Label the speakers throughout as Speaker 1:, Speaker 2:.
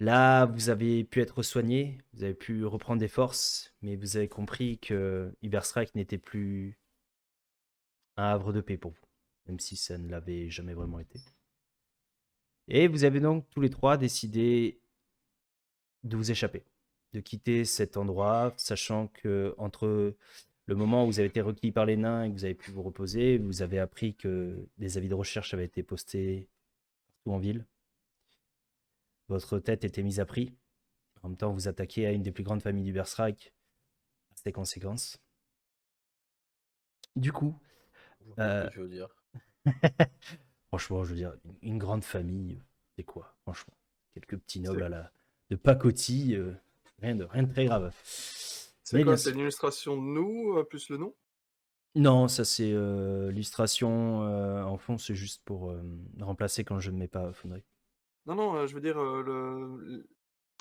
Speaker 1: Là, vous avez pu être soigné, vous avez pu reprendre des forces, mais vous avez compris que Iberstrike n'était plus un havre de paix pour vous, même si ça ne l'avait jamais vraiment été. Et vous avez donc tous les trois décidé de vous échapper, de quitter cet endroit, sachant que entre le moment où vous avez été requis par les nains et que vous avez pu vous reposer, vous avez appris que des avis de recherche avaient été postés partout en ville. Votre tête était mise à prix. En même temps, vous attaquez à une des plus grandes familles du Berserk, à ses conséquences. Du coup,
Speaker 2: Je vois pas ce que
Speaker 1: euh,
Speaker 2: tu veux dire.
Speaker 1: franchement, je veux dire, une grande famille, c'est quoi, franchement? Quelques petits nobles
Speaker 3: C'est
Speaker 1: à la de pacotille, rien de très grave.
Speaker 3: c'est
Speaker 1: Mais
Speaker 3: quoi?
Speaker 1: bien
Speaker 3: C'est
Speaker 1: sûr.
Speaker 3: une illustration de nous, plus le nom?
Speaker 1: Non, ça c'est l'illustration en fond, c'est juste pour remplacer quand je ne mets pas Foundry.
Speaker 3: Non, non, je veux dire,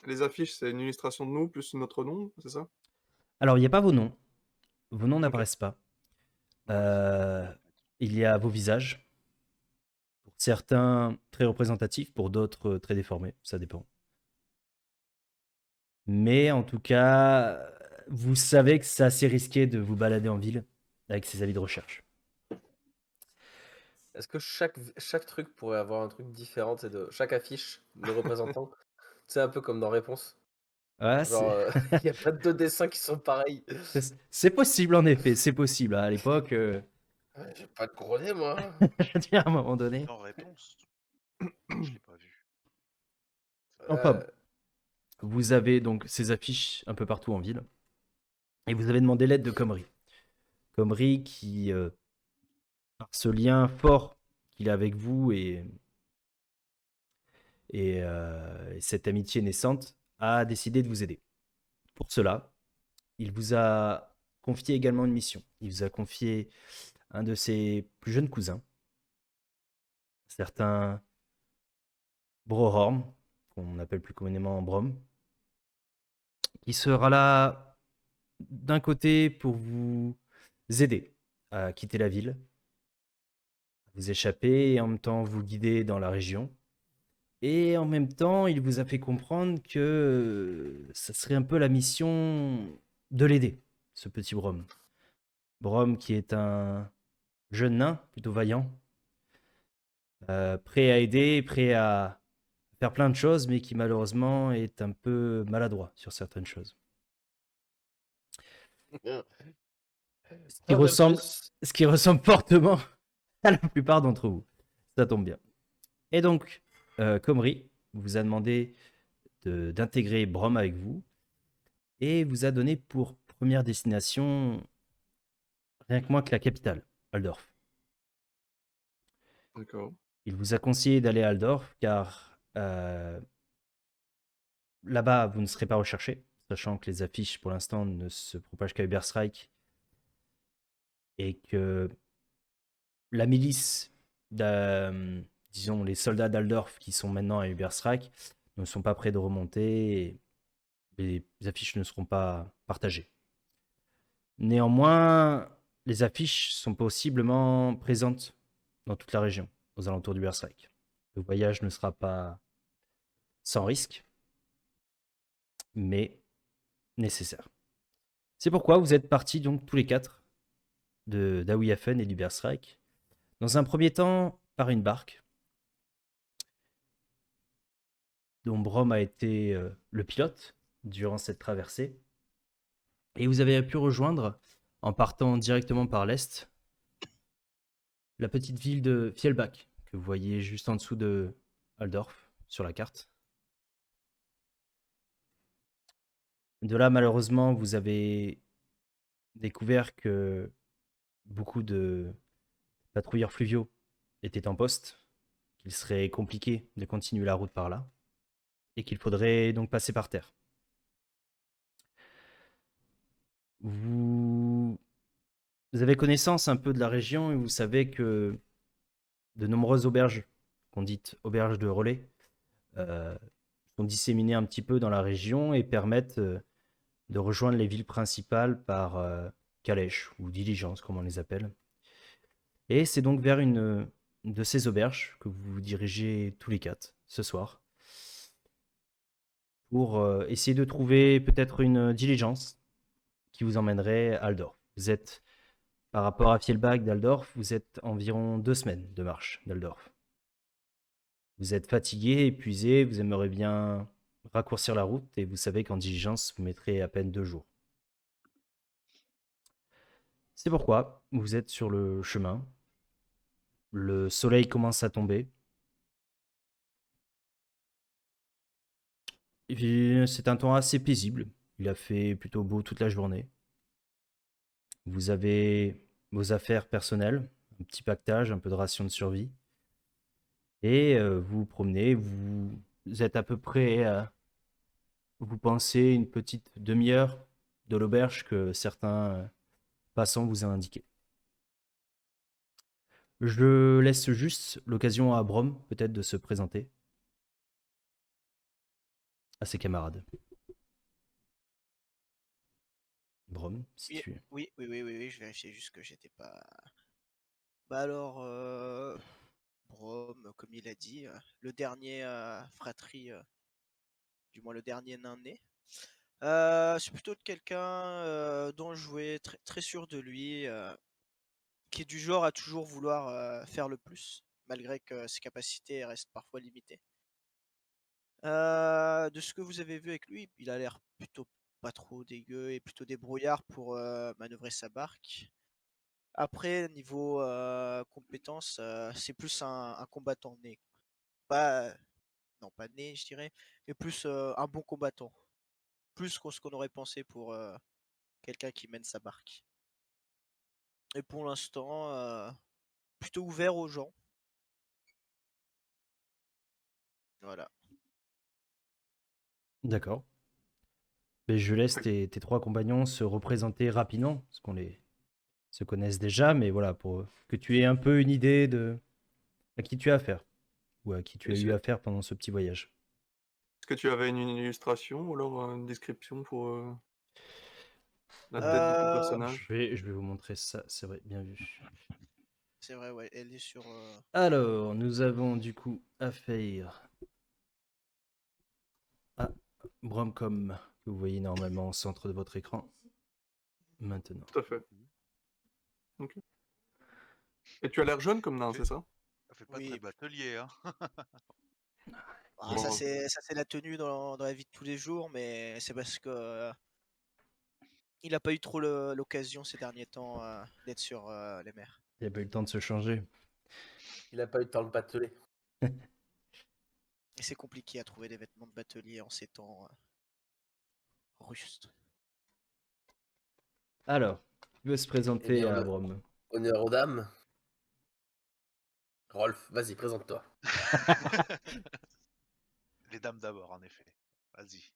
Speaker 3: les affiches, c'est une illustration de nous plus notre nom, c'est ça?
Speaker 1: Alors, il n'y a pas vos noms
Speaker 3: OK.
Speaker 1: n'apparaissent pas.
Speaker 3: Mince.
Speaker 1: Euh, il y a vos visages, pour certains très représentatifs, pour d'autres très déformés, ça dépend. Mais en tout cas, vous savez que c'est assez risqué de vous balader en ville avec ces avis de recherche.
Speaker 2: Est-ce que chaque truc pourrait avoir un truc différent, tu sais, de chaque affiche, le représentant? C'est un peu comme dans Réponse.
Speaker 1: Ouais,
Speaker 2: Genre, il y a pas 2 dessins qui sont pareils.
Speaker 1: c'est possible en effet, c'est possible. À l'époque,
Speaker 2: Ouais, j'ai pas de gros nez, moi.
Speaker 1: je veux dire, à un moment donné.
Speaker 4: Sans réponse. Je l'ai pas vu.
Speaker 1: Enfin, vous avez donc ces affiches un peu partout en ville. Et vous avez demandé l'aide de Comrie. Comrie qui, par ce lien fort qu'il a avec vous et cette amitié naissante, a décidé de vous aider. Pour cela, il vous a confié également une mission. Il vous a confié un de ses plus jeunes cousins, certain Brohorn, qu'on appelle plus communément Brom, qui sera là d'un côté pour vous aider à quitter la ville, à vous échapper et en même temps vous guider dans la région. Et en même temps, il vous a fait comprendre que ça serait un peu la mission de l'aider, ce petit Brom. Brom qui est un jeune nain, plutôt vaillant, prêt à aider, prêt à faire plein de choses, mais qui malheureusement est un peu maladroit sur certaines choses. Ce qui
Speaker 2: Un de
Speaker 1: ressemble,
Speaker 2: plus.
Speaker 1: ce qui ressemble fortement à la plupart d'entre vous. Ça tombe bien. Et donc, Comrie vous a demandé d'intégrer Brom avec vous et vous a donné pour première destination rien que moins que la capitale, Aldorf.
Speaker 3: D'accord.
Speaker 1: Il vous a conseillé d'aller à Aldorf car là-bas, vous ne serez pas recherché, sachant que les affiches pour l'instant ne se propagent qu'à Uberstrike et que la milice, disons les soldats d'Aldorf qui sont maintenant à Uberstrike, ne sont pas prêts de remonter et les affiches ne seront pas partagées. Néanmoins, les affiches sont possiblement présentes dans toute la région, aux alentours du Berserk. Le voyage ne sera pas sans risque, mais nécessaire. C'est pourquoi vous êtes partis donc tous les quatre de d'Awiafen et du Berserk. Dans un premier temps, par une barque, dont Brom a été le pilote durant cette traversée. Et vous avez pu rejoindre, en partant directement par l'est, la petite ville de Fjellbach, que vous voyez juste en dessous de Aldorf sur la carte. De là, malheureusement, vous avez découvert que beaucoup de patrouilleurs fluviaux étaient en poste, qu'il serait compliqué de continuer la route par là, et qu'il faudrait donc passer par terre. Vous, vous avez connaissance un peu de la région et vous savez que de nombreuses auberges, qu'on dit auberges de relais, euh, sont disséminées un petit peu dans la région et permettent de rejoindre les villes principales par calèche ou diligence, comme on les appelle. Et c'est donc vers une de ces auberges que vous vous dirigez tous les quatre. ce soir pour essayer de trouver peut-être une diligence qui vous emmènerait à Aldorf. Vous êtes, par rapport à Fjellbach d'Aldorf, vous êtes environ 2 semaines de marche d'Aldorf. Vous êtes fatigué, épuisé, vous aimeriez bien raccourcir la route et vous savez qu'en diligence, vous mettrez à peine 2 jours. C'est pourquoi vous êtes sur le chemin. Le soleil commence à tomber. Et puis, c'est un temps assez paisible. Il a fait plutôt beau toute la journée. Vous avez vos affaires personnelles, un petit pactage, un peu de ration de survie. Et vous vous promenez, vous êtes à peu près, vous pensez, une petite demi-heure de l'auberge que certains passants vous ont indiqué. Je laisse juste l'occasion à Brom, peut-être, de se présenter à ses camarades. Brom, si
Speaker 5: Oui,
Speaker 1: tu...
Speaker 5: oui, je vérifiais juste que j'étais pas. Bah alors, Brom, comme il a dit, le dernier fratrie, du moins le dernier nain né. C'est plutôt de quelqu'un d'enjoué, très, très sûr de lui, qui est du genre à toujours vouloir faire le plus, malgré que ses capacités restent parfois limitées. De ce que vous avez vu avec lui, il a l'air plutôt pas trop dégueu et plutôt débrouillard pour manœuvrer sa barque. Après, niveau compétences, c'est plus un combattant né. Pas, non, pas né, je dirais, mais plus un bon combattant. Plus que ce qu'on aurait pensé pour quelqu'un qui mène sa barque. Et pour l'instant, plutôt ouvert aux gens. Voilà.
Speaker 1: D'accord. Mais je laisse tes 3 compagnons se représenter rapidement, parce qu'on les se connaissent déjà, mais voilà, pour que tu aies un peu une idée de à qui tu as affaire, ou à qui tu as eu affaire pendant ce petit voyage.
Speaker 3: Est-ce que tu avais une illustration ou alors une description pour la tête de ton personnage?
Speaker 1: Je vais vous montrer ça, c'est vrai, bien vu.
Speaker 5: C'est vrai, ouais, elle est sur.
Speaker 1: Alors, nous avons du coup affaire à Bromcom, que vous voyez normalement au centre de votre écran. Maintenant.
Speaker 3: Tout à fait. Ok. Et tu as l'air jeune comme nain, c'est ça?
Speaker 4: Ça fait pas
Speaker 5: Oui.
Speaker 4: très batelier, hein.
Speaker 5: Ah,
Speaker 3: Bon.
Speaker 5: ça c'est la tenue dans la vie de tous les jours, mais c'est parce que il a pas eu trop l'occasion ces derniers temps d'être sur les mers.
Speaker 1: Il n'y a pas eu le temps de se changer.
Speaker 2: Il a pas eu le temps de bateler.
Speaker 5: Et c'est compliqué à trouver des vêtements de batelier en ces temps rustres.
Speaker 1: Alors, qui veut se
Speaker 2: Eh
Speaker 1: présenter
Speaker 2: bien,
Speaker 1: à Brom?
Speaker 2: honneur aux dames. Rolf, vas-y, présente-toi.
Speaker 4: Les dames d'abord, en effet. Vas-y.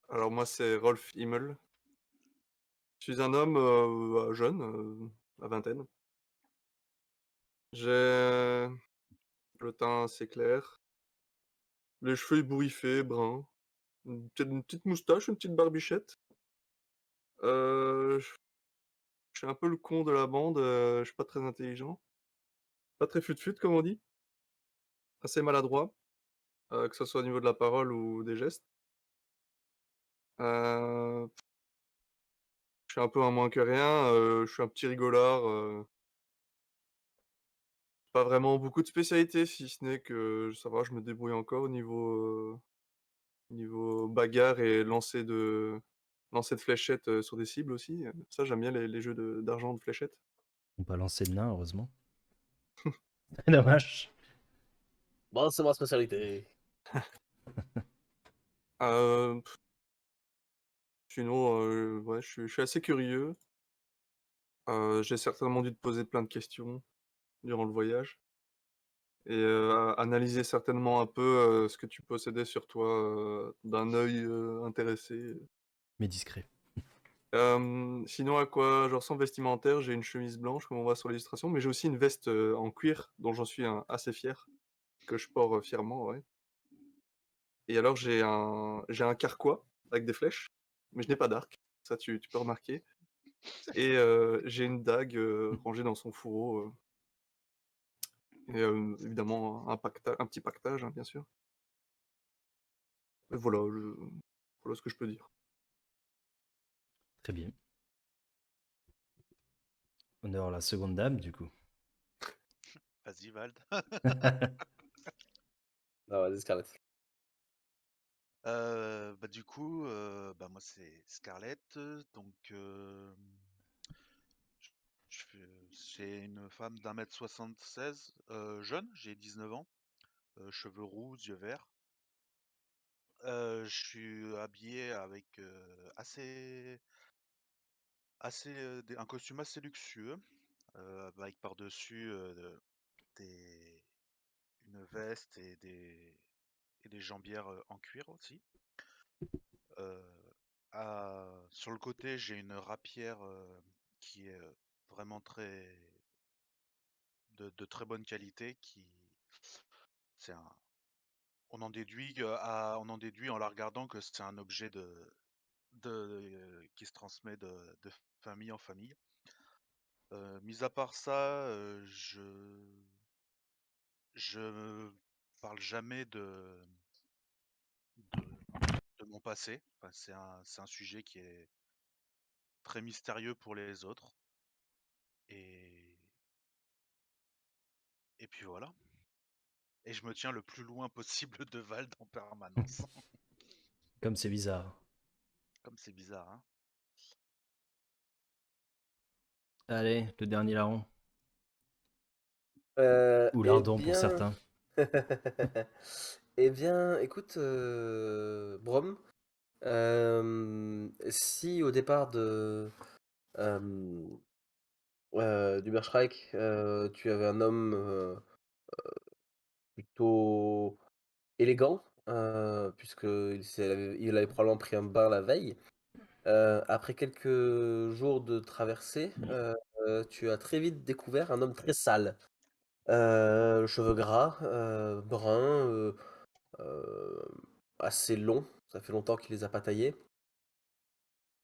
Speaker 3: Alors moi c'est Rolf Himmel. Je suis un homme jeune, la vingtaine. J'ai le teint assez clair, les cheveux ébouriffés, bruns, une petite moustache, une petite barbichette. Je suis un peu le con de la bande, je suis pas très intelligent, pas très fut-fut comme on dit, assez maladroit, que ce soit au niveau de la parole ou des gestes. Heu, je suis un peu un moins que rien, je suis un petit rigolard, pas vraiment beaucoup de spécialités si ce n'est que ça va, je me débrouille encore au niveau bagarre et lancer de fléchettes, sur des cibles aussi, ça j'aime bien les jeux d'argent de fléchettes.
Speaker 1: On peut lancer de nain, heureusement. Dommage.
Speaker 2: Bon, c'est ma spécialité.
Speaker 3: Heu, Sinon, ouais, je suis assez curieux. J'ai certainement dû te poser plein de questions durant le voyage et analyser certainement un peu, ce que tu possédais sur toi, d'un œil, intéressé.
Speaker 1: Mais discret.
Speaker 3: Sinon à quoi je ressemble vestimentaire, j'ai une chemise blanche comme on voit sur l'illustration, mais j'ai aussi une veste, en cuir dont j'en suis assez fier, que je porte, fièrement, ouais. Et alors j'ai un carquois avec des flèches, mais je n'ai pas d'arc, ça tu peux remarquer. Et j'ai une dague, rangée dans son fourreau, Et évidemment, un petit pactage, hein, bien sûr. Et voilà, voilà ce que je peux dire.
Speaker 1: Très bien. Honneur à la seconde dame, du coup.
Speaker 4: Vas-y, Vald.
Speaker 2: Non, vas-y, Scarlett.
Speaker 4: Du coup, moi c'est Scarlett, donc c'est une femme d'1m76, jeune, j'ai 19 ans, cheveux roux, yeux verts. Je suis habillé avec un costume assez luxueux, avec par-dessus des, une veste et des jambières en cuir aussi. Sur le côté, j'ai une rapière qui est vraiment de très bonne qualité. C'est un, on en déduit en la regardant que c'est un objet qui se transmet de famille en famille. Mis à part ça, je parle jamais de, de mon passé. Enfin, c'est un sujet qui est très mystérieux pour les autres. Et, et puis voilà. Et je me tiens le plus loin possible de Vald en permanence.
Speaker 1: Comme c'est bizarre.
Speaker 4: Comme c'est bizarre, hein.
Speaker 1: Allez, le dernier larron. Ou
Speaker 2: Eh
Speaker 1: lardon pour
Speaker 2: bien...
Speaker 1: certains.
Speaker 2: Eh bien, écoute, Brom, si au départ d'Uberschreik, tu avais un homme plutôt élégant, il avait probablement pris un bain la veille. Après quelques jours de traversée, tu as très vite découvert un homme très sale. Cheveux gras, bruns, euh, assez longs, ça fait longtemps qu'il les a pas taillés.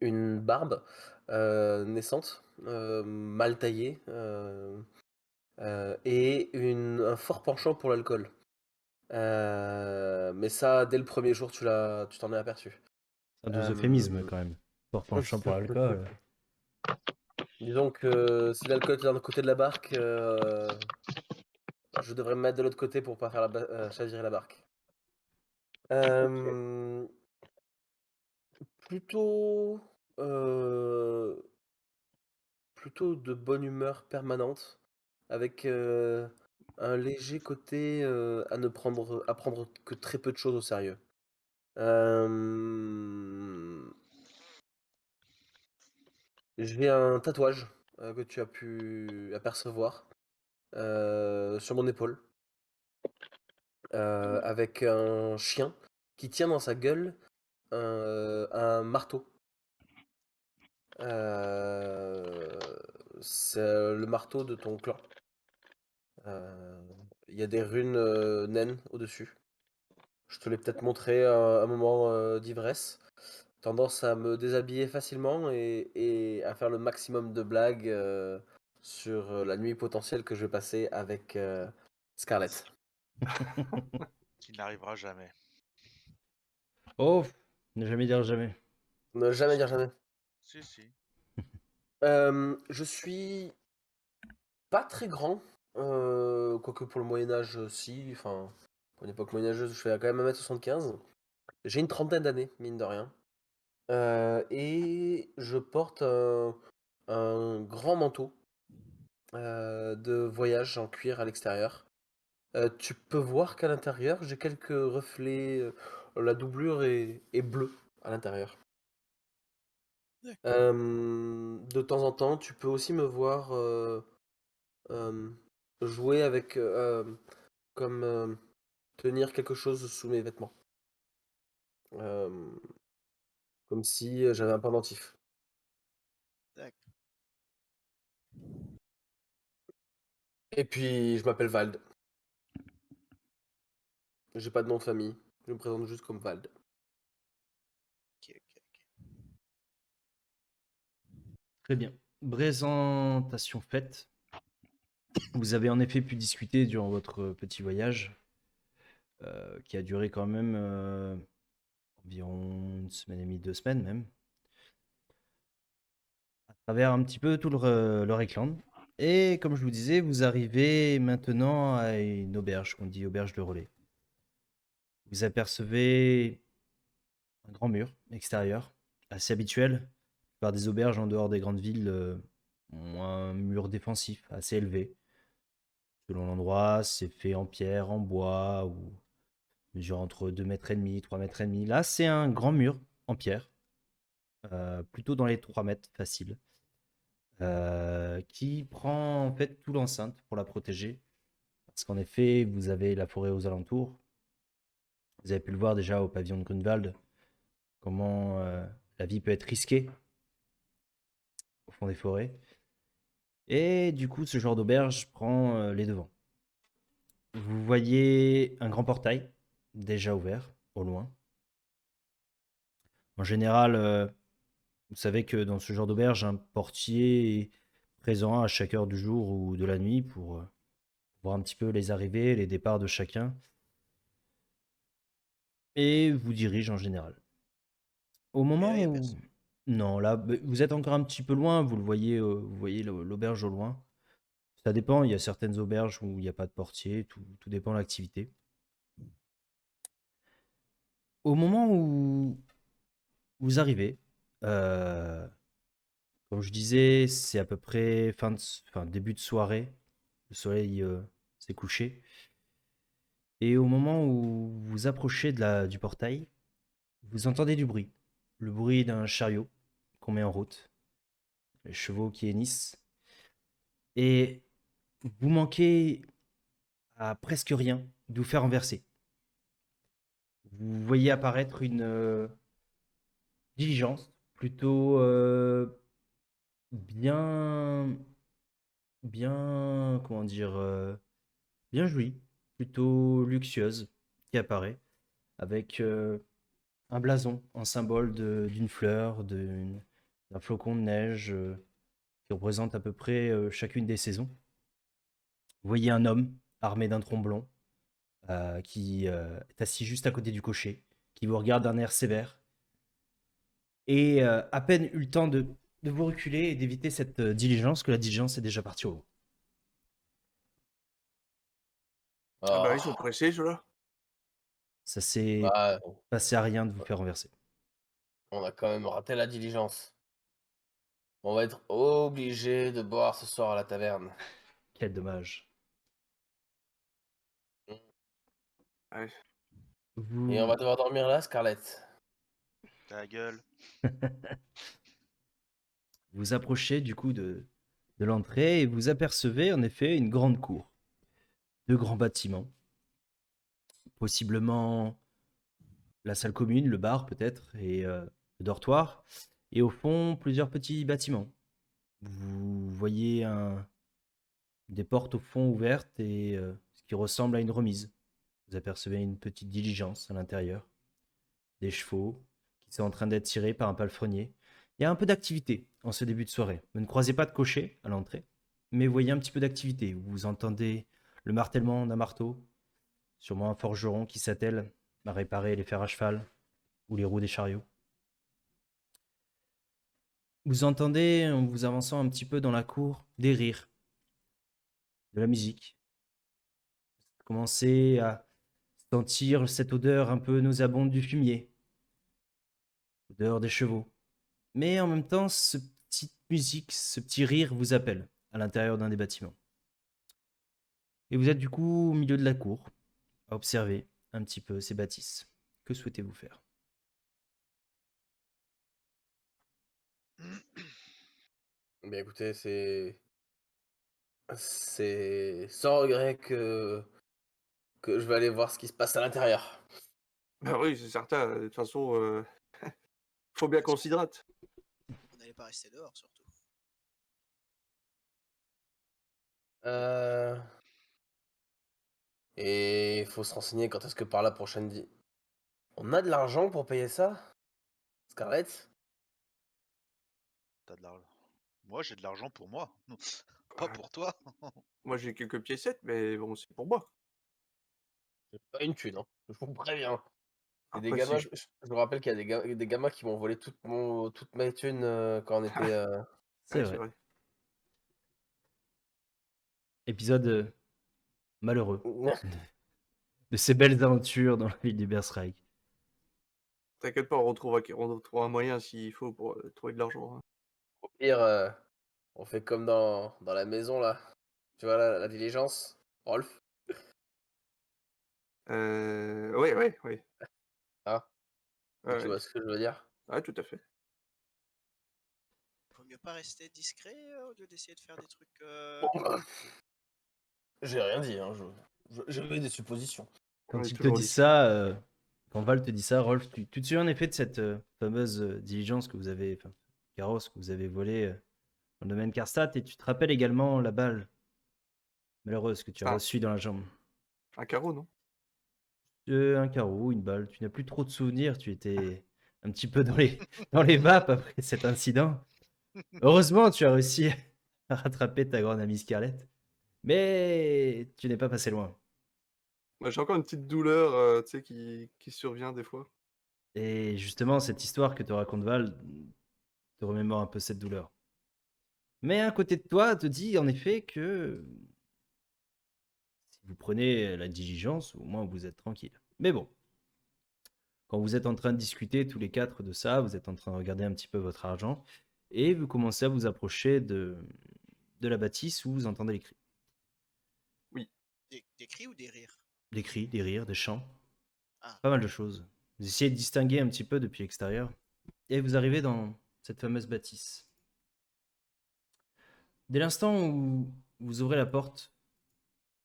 Speaker 2: Une barbe naissante, mal taillée, et un fort penchant pour l'alcool. Mais ça, dès le premier jour, tu t'en es aperçu.
Speaker 1: C'est un doux
Speaker 2: Euh,
Speaker 1: euphémisme quand même. Fort penchant pour l'alcool.
Speaker 2: Disons que si l'alcool est d'un côté de la barque, je devrais me mettre de l'autre côté pour pas faire chavirer la barque. Euh, plutôt, euh, plutôt de bonne humeur permanente, avec un léger côté à prendre que très peu de choses au sérieux. Euh, j'ai un tatouage que tu as pu apercevoir sur mon épaule, avec un chien qui tient dans sa gueule un marteau. Euh, c'est le marteau de ton clan. Euh, Il y a des runes naines au-dessus. Je te l'ai peut-être montré à un moment d'ivresse. Tendance à me déshabiller facilement et à faire le maximum de blagues sur la nuit potentielle que je vais passer avec Scarlett.
Speaker 4: Qui n'arrivera jamais.
Speaker 1: Oh, ne jamais dire jamais.
Speaker 2: Ne
Speaker 4: Si,
Speaker 2: jamais
Speaker 4: si.
Speaker 2: dire jamais.
Speaker 4: Si.
Speaker 2: Je suis pas très grand, quoique pour le Moyen-Âge, si. Enfin, pour une époque moyenâgeuse, je fais quand même 1m75. J'ai une trentaine d'années, mine de rien. Et je porte un grand manteau de voyage en cuir à l'extérieur. Tu peux voir qu'à l'intérieur, j'ai quelques reflets. La doublure est bleue à l'intérieur.
Speaker 5: D'accord.
Speaker 2: De temps en temps, tu peux aussi me voir euh, jouer avec, comme tenir quelque chose sous mes vêtements. Euh, Comme si j'avais un pendentif.
Speaker 5: D'accord.
Speaker 2: Et puis, je m'appelle Vald. J'ai pas de nom de famille. Je me présente juste comme Vald.
Speaker 5: Ok.
Speaker 1: Très bien. Présentation faite. Vous avez en effet pu discuter durant votre petit voyage, qui a duré quand même environ 1 semaine et demie, 2 semaines même, à travers un petit peu tout le Reikland. Et comme je vous disais, vous arrivez maintenant à une auberge, qu'on dit auberge de relais. Vous apercevez un grand mur extérieur, assez habituel. Par des auberges en dehors des grandes villes ont un mur défensif assez élevé. Selon l'endroit, c'est fait en pierre, en bois, ou mesure entre 2,5 m, 3,5 m. Là, c'est un grand mur en pierre, plutôt dans les 3 mètres facile, qui prend en fait tout l'enceinte pour la protéger. Parce qu'en effet, vous avez la forêt aux alentours. Vous avez pu le voir déjà au pavillon de Grunwald, comment la vie peut être risquée au fond des forêts. Et du coup, ce genre d'auberge prend les devants. Vous voyez un grand portail déjà ouvert au loin. En général, vous savez que dans ce genre d'auberge, un portier est présent à chaque heure du jour ou de la nuit pour voir un petit peu les arrivées, les départs de chacun et vous dirige en général. Au
Speaker 5: Et là,
Speaker 1: moment
Speaker 5: il y a
Speaker 1: où...
Speaker 5: personne.
Speaker 1: Non, là, vous êtes encore un petit peu loin, vous voyez l'auberge au loin. Ça dépend, il y a certaines auberges où il n'y a pas de portier, tout dépend de l'activité. Au moment où vous arrivez, euh, comme je disais, c'est à peu près début de soirée. Le soleil s'est couché. Et au moment où vous approchez du portail, vous entendez du bruit. Le bruit d'un chariot qu'on met en route, les chevaux qui hennissent. Et vous manquez à presque rien de vous faire renverser. Vous voyez apparaître une diligence plutôt bien, comment dire, bien jolie, plutôt luxueuse, qui apparaît avec un blason en symbole d'une fleur, d'un flocon de neige qui représente à peu près chacune des saisons. Vous voyez un homme armé d'un tromblon qui est assis juste à côté du cocher, qui vous regarde d'un air sévère. Et à peine eu le temps de vous reculer et d'éviter cette diligence, que la diligence est déjà partie au loin.
Speaker 3: Ah bah, ils
Speaker 2: Oh,
Speaker 3: sont pressés, ceux-là.
Speaker 1: Ça s'est
Speaker 2: bah,
Speaker 1: passé à rien de vous faire renverser.
Speaker 2: on a quand même raté la diligence. On va être obligé de boire ce soir à la taverne.
Speaker 1: Quel dommage.
Speaker 3: Ouais.
Speaker 2: Et on
Speaker 1: Vous,
Speaker 2: va devoir dormir là, Scarlett.
Speaker 4: Ta gueule.
Speaker 1: vous approchez du coup de l'entrée et vous apercevez en effet une grande cour. 2 grands bâtiments, possiblement la salle commune, le bar peut-être, et le dortoir. Et au fond, plusieurs petits bâtiments. Vous voyez des portes au fond ouvertes et ce qui ressemble à une remise. Vous apercevez une petite diligence à l'intérieur, des chevaux qui sont en train d'être tirés par un palefrenier. Il y a un peu d'activité en ce début de soirée. Vous ne croisez pas de cocher à l'entrée, mais vous voyez un petit peu d'activité. Vous entendez le martèlement d'un marteau, sûrement un forgeron qui s'attelle à réparer les fers à cheval ou les roues des chariots. Vous entendez, en vous avançant un petit peu dans la cour, des rires, de la musique. Vous commencez à sentir cette odeur un peu nauséabonde du fumier, l'odeur des chevaux. Mais en même temps, cette petite musique, ce petit rire vous appelle à l'intérieur d'un des bâtiments. Et vous êtes du coup au milieu de la cour, à observer un petit peu ces bâtisses. Que souhaitez-vous faire?
Speaker 2: Mais écoutez, c'est sans regret que je vais aller voir ce qui se passe à l'intérieur.
Speaker 3: Bah oui, c'est certain. De toute façon, faut bien qu'on s'hydrate.
Speaker 5: On n'allait pas rester dehors, surtout.
Speaker 2: Euh... Et il faut se renseigner quand est-ce que par la prochaine vie. On a de l'argent pour payer ça, Scarlett?
Speaker 4: T'as de l'argent. Moi, j'ai de l'argent pour moi. Pas pour toi.
Speaker 3: Moi, j'ai quelques piécettes, mais bon, c'est pour moi.
Speaker 2: J'ai pas une thune, hein. Je vous préviens. Il y a des
Speaker 3: Après, si
Speaker 2: gamins,
Speaker 3: je...
Speaker 2: je me rappelle qu'il y a des gamins qui m'ont volé toute ma thune quand on était.
Speaker 1: C'est
Speaker 3: Ouais, c'est
Speaker 1: vrai.
Speaker 3: vrai.
Speaker 1: Épisode malheureux de ces belles aventures dans la ville du Berserk.
Speaker 3: T'inquiète pas, on retrouvera un moyen s'il faut pour trouver de l'argent. Hein.
Speaker 2: Au pire, on fait comme dans la maison là. Tu vois la diligence, Rolf,
Speaker 3: Ouais.
Speaker 2: hein?
Speaker 3: Ouais,
Speaker 2: Tu
Speaker 3: ouais.
Speaker 2: vois ce que je veux dire?
Speaker 3: Ouais, tout à fait.
Speaker 5: Vaut mieux pas rester discret au lieu d'essayer de faire des trucs.
Speaker 2: J'ai rien dit, hein. J'ai fait des suppositions.
Speaker 1: Quand
Speaker 3: On est
Speaker 1: il te
Speaker 3: toujours
Speaker 1: dit
Speaker 3: liés.
Speaker 1: ça, quand Val te dit ça, Rolf, tu te souviens en effet de cette fameuse diligence que vous avez, enfin, carrosse que vous avez volé dans le domaine Karstadt, et tu te rappelles également la balle malheureuse que tu as
Speaker 3: Ah,
Speaker 1: reçue dans la jambe.
Speaker 3: un carreau, non?
Speaker 1: Un carreau, une balle, tu n'as plus trop de souvenirs, tu étais un petit peu dans les vapes après cet incident. Heureusement, tu as réussi à rattraper ta grande amie Scarlett, mais tu n'es pas passé loin.
Speaker 3: Bah, j'ai encore une petite douleur tu sais, qui survient des fois.
Speaker 1: Et justement, cette histoire que te raconte Val te remémore un peu cette douleur. Mais un côté de toi te dit en effet que si vous prenez la diligence, au moins vous êtes tranquille. Mais bon, quand vous êtes en train de discuter tous les quatre de ça, vous êtes en train de regarder un petit peu votre argent, et vous commencez à vous approcher de la bâtisse où vous entendez les cris.
Speaker 5: Des cris ou des rires?
Speaker 1: Des cris, des rires, des chants,
Speaker 5: Ah.
Speaker 1: pas mal de choses. Vous essayez de distinguer un petit peu depuis l'extérieur, et vous arrivez dans cette fameuse bâtisse. Dès l'instant où vous ouvrez la porte,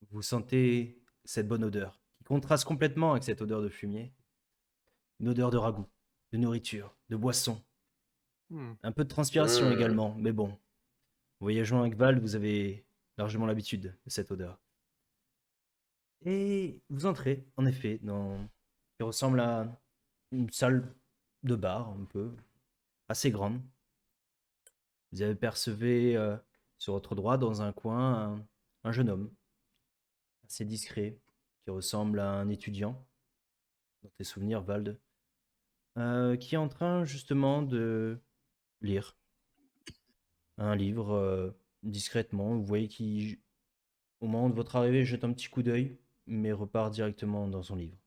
Speaker 1: vous sentez cette bonne odeur, qui contraste complètement avec cette odeur de fumier. Une odeur de ragoût, de nourriture, de boisson.
Speaker 3: Hmm.
Speaker 1: Un peu de transpiration également, mais bon. Voyageant avec Val, vous avez largement l'habitude de cette odeur. Et vous entrez, en effet, dans ce qui ressemble à une salle de bar, un peu, assez grande. Vous avez percevé sur votre droite, dans un coin, un jeune homme, assez discret, qui ressemble à un étudiant, dans tes souvenirs, Vald, qui est en train justement de lire un livre discrètement. Vous voyez qu'il, au moment de votre arrivée, jette un petit coup d'œil, mais repart directement dans son livre.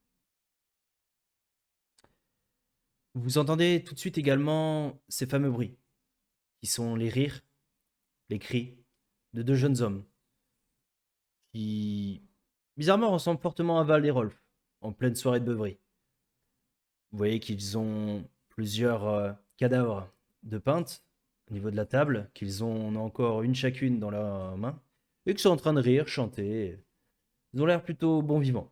Speaker 1: Vous entendez tout de suite également ces fameux bruits, qui sont les rires, les cris de deux jeunes hommes, qui, bizarrement, ressemblent fortement à Val et Rolf, en pleine soirée de beuverie. Vous voyez qu'ils ont plusieurs cadavres de pinte au niveau de la table, qu'ils ont encore une chacune dans la main, et qu'ils sont en train de rire, chanter. Ils ont l'air plutôt bon vivants.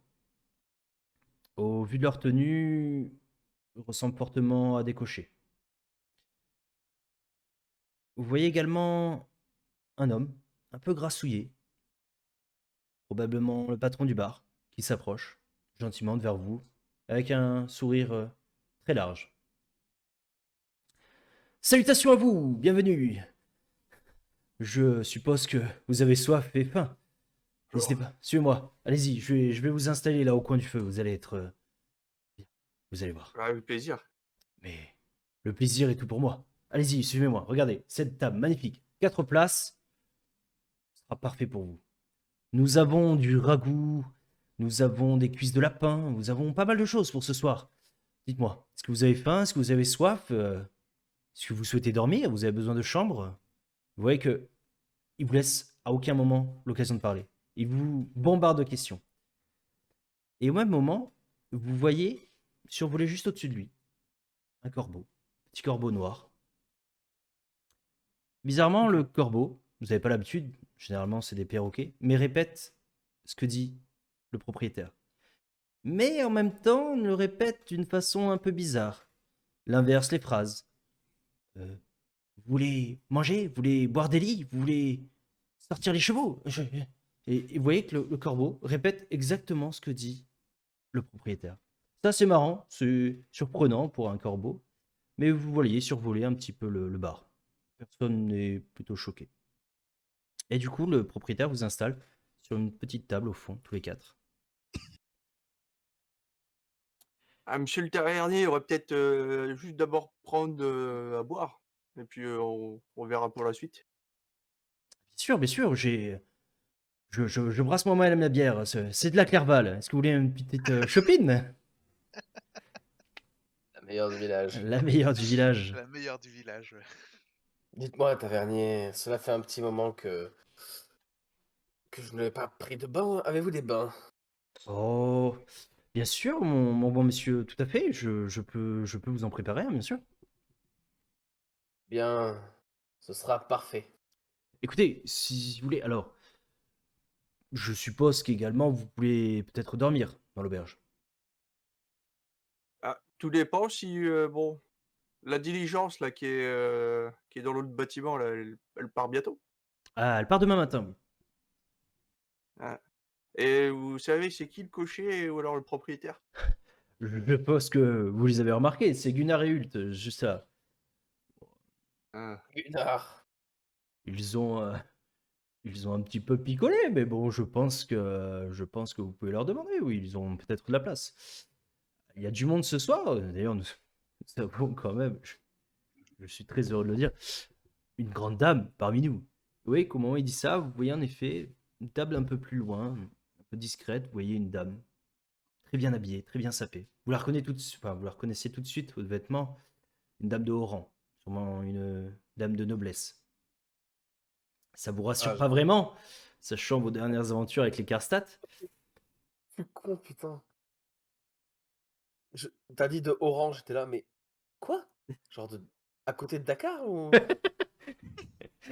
Speaker 1: Au vu de leur tenue, ils ressemblent fortement à des cochers. Vous voyez également un homme, un peu grassouillé, probablement le patron du bar, qui s'approche gentiment vers vous, avec un sourire très large. Salutations à vous, bienvenue. Je suppose que vous avez soif et faim. N'hésitez pas, suivez-moi. Allez-y, je vais vous installer là au coin du feu. Vous allez être bien. Vous allez voir.
Speaker 3: Avec plaisir.
Speaker 1: Mais le plaisir est tout pour moi. Allez-y, suivez-moi. Regardez, cette table magnifique. 4 places. Ce sera parfait pour vous. Nous avons du ragoût. Nous avons des cuisses de lapin. Nous avons pas mal de choses pour ce soir. Dites-moi, est-ce que vous avez faim? Est-ce que vous avez soif? Est-ce que vous souhaitez dormir? Vous avez besoin de chambre? Vous voyez que il vous laisse à aucun moment l'occasion de parler. Il vous bombarde de questions. Et au même moment, vous voyez survoler juste au-dessus de lui un corbeau, petit corbeau noir. Bizarrement, le corbeau, vous n'avez pas l'habitude, généralement c'est des perroquets, mais répète ce que dit le propriétaire. Mais en même temps, on le répète d'une façon un peu bizarre. Il inverse les phrases. Vous voulez manger? Vous voulez boire des lits? Vous voulez sortir les chevaux? Et vous voyez que le corbeau répète exactement ce que dit le propriétaire. Ça, c'est marrant, c'est surprenant pour un corbeau, mais vous voyez survoler un petit peu le bar. Personne n'est plutôt choqué. Et du coup, le propriétaire vous installe sur une petite table au fond, tous les quatre.
Speaker 3: Ah, monsieur le tavernier, on va peut-être juste d'abord prendre à boire. Et puis on verra pour la suite.
Speaker 1: Bien sûr, je brasse moi-même la bière. C'est de la Clerval. Est-ce que vous voulez une petite chopine?
Speaker 2: La meilleure du village.
Speaker 1: La meilleure du village.
Speaker 4: La meilleure du village. Ouais.
Speaker 2: Dites-moi, tavernier, cela fait un petit moment que je n'avais pas pris de bain. Avez-vous des bains?
Speaker 1: Oh, bien sûr, mon bon monsieur, tout à fait. Je peux vous en préparer un, bien sûr.
Speaker 2: Bien, ce sera parfait.
Speaker 1: Écoutez, si vous voulez, alors, je suppose qu'également vous voulez peut-être dormir dans l'auberge.
Speaker 3: Ah, tout dépend si bon, la diligence là qui est dans l'autre bâtiment là, elle part bientôt.
Speaker 1: Ah, elle part demain matin.
Speaker 3: Ah. Et vous savez c'est qui le cocher ou alors le propriétaire?
Speaker 1: Je pense que vous les avez remarqués, c'est Gunnar et Hult, juste ça.
Speaker 3: Ah.
Speaker 2: Gunnar.
Speaker 1: Ils ont, euh, ils ont un petit peu picolé, mais bon, je pense que vous pouvez leur demander, oui, ils ont peut-être de la place. Il y a du monde ce soir, d'ailleurs, nous avons quand même, je suis très heureux de le dire, une grande dame parmi nous. Oui, comment il dit ça? Vous voyez en effet une table un peu plus loin, un peu discrète, vous voyez une dame, très bien habillée, très bien sapée. Vous la reconnaissez tout de suite, enfin, vous la reconnaissez tout de suite aux vêtements, une dame de haut rang, sûrement une dame de noblesse. Ça vous rassure
Speaker 2: Ah,
Speaker 1: pas vraiment, sachant vos dernières aventures avec les Karstadt?
Speaker 2: je suis con, putain. T'as dit de Orange, j'étais là, mais quoi? Genre de à côté de Dakar ou?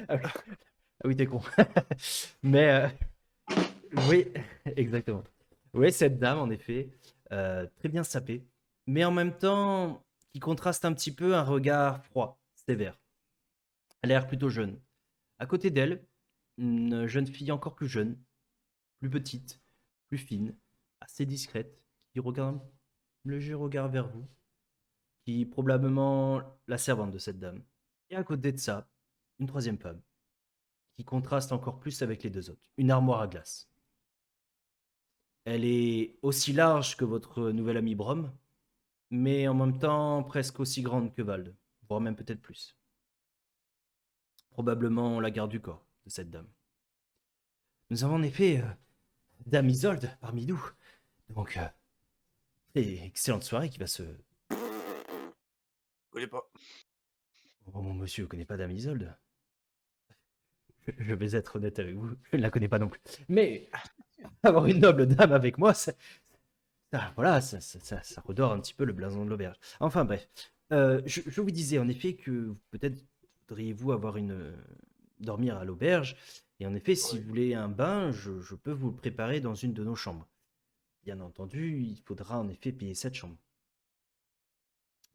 Speaker 1: Ah oui, ah oui, t'es con. Mais oui, exactement. Oui, cette dame, en effet, très bien sapée, mais en même temps, qui contraste un petit peu un regard froid, sévère. Elle a l'air plutôt jeune. À côté d'elle, une jeune fille encore plus jeune, plus petite, plus fine, assez discrète, qui regarde un léger regard vers vous, qui est probablement la servante de cette dame. Et à côté de ça, une troisième femme, qui contraste encore plus avec les deux autres, une armoire à glace. Elle est aussi large que votre nouvel ami Brom, mais en même temps presque aussi grande que Vald, voire même peut-être plus. Probablement la garde du corps de cette dame. Nous avons en effet Dame Isolde parmi nous, donc excellente soirée qui va se...
Speaker 3: Je connais pas.
Speaker 1: Oh mon monsieur, vous connaissez pas Dame Isolde? Je vais être honnête avec vous, je ne la connais pas non plus. Mais avoir une noble dame avec moi, voilà, ça redore un petit peu le blason de l'auberge. Enfin bref, je vous disais en effet que peut-être voudriez-vous avoir dormir à l'auberge. Et en effet, si
Speaker 3: Ouais.
Speaker 1: vous voulez un bain, je peux vous le préparer dans une de nos chambres. Bien entendu, il faudra en effet payer cette chambre.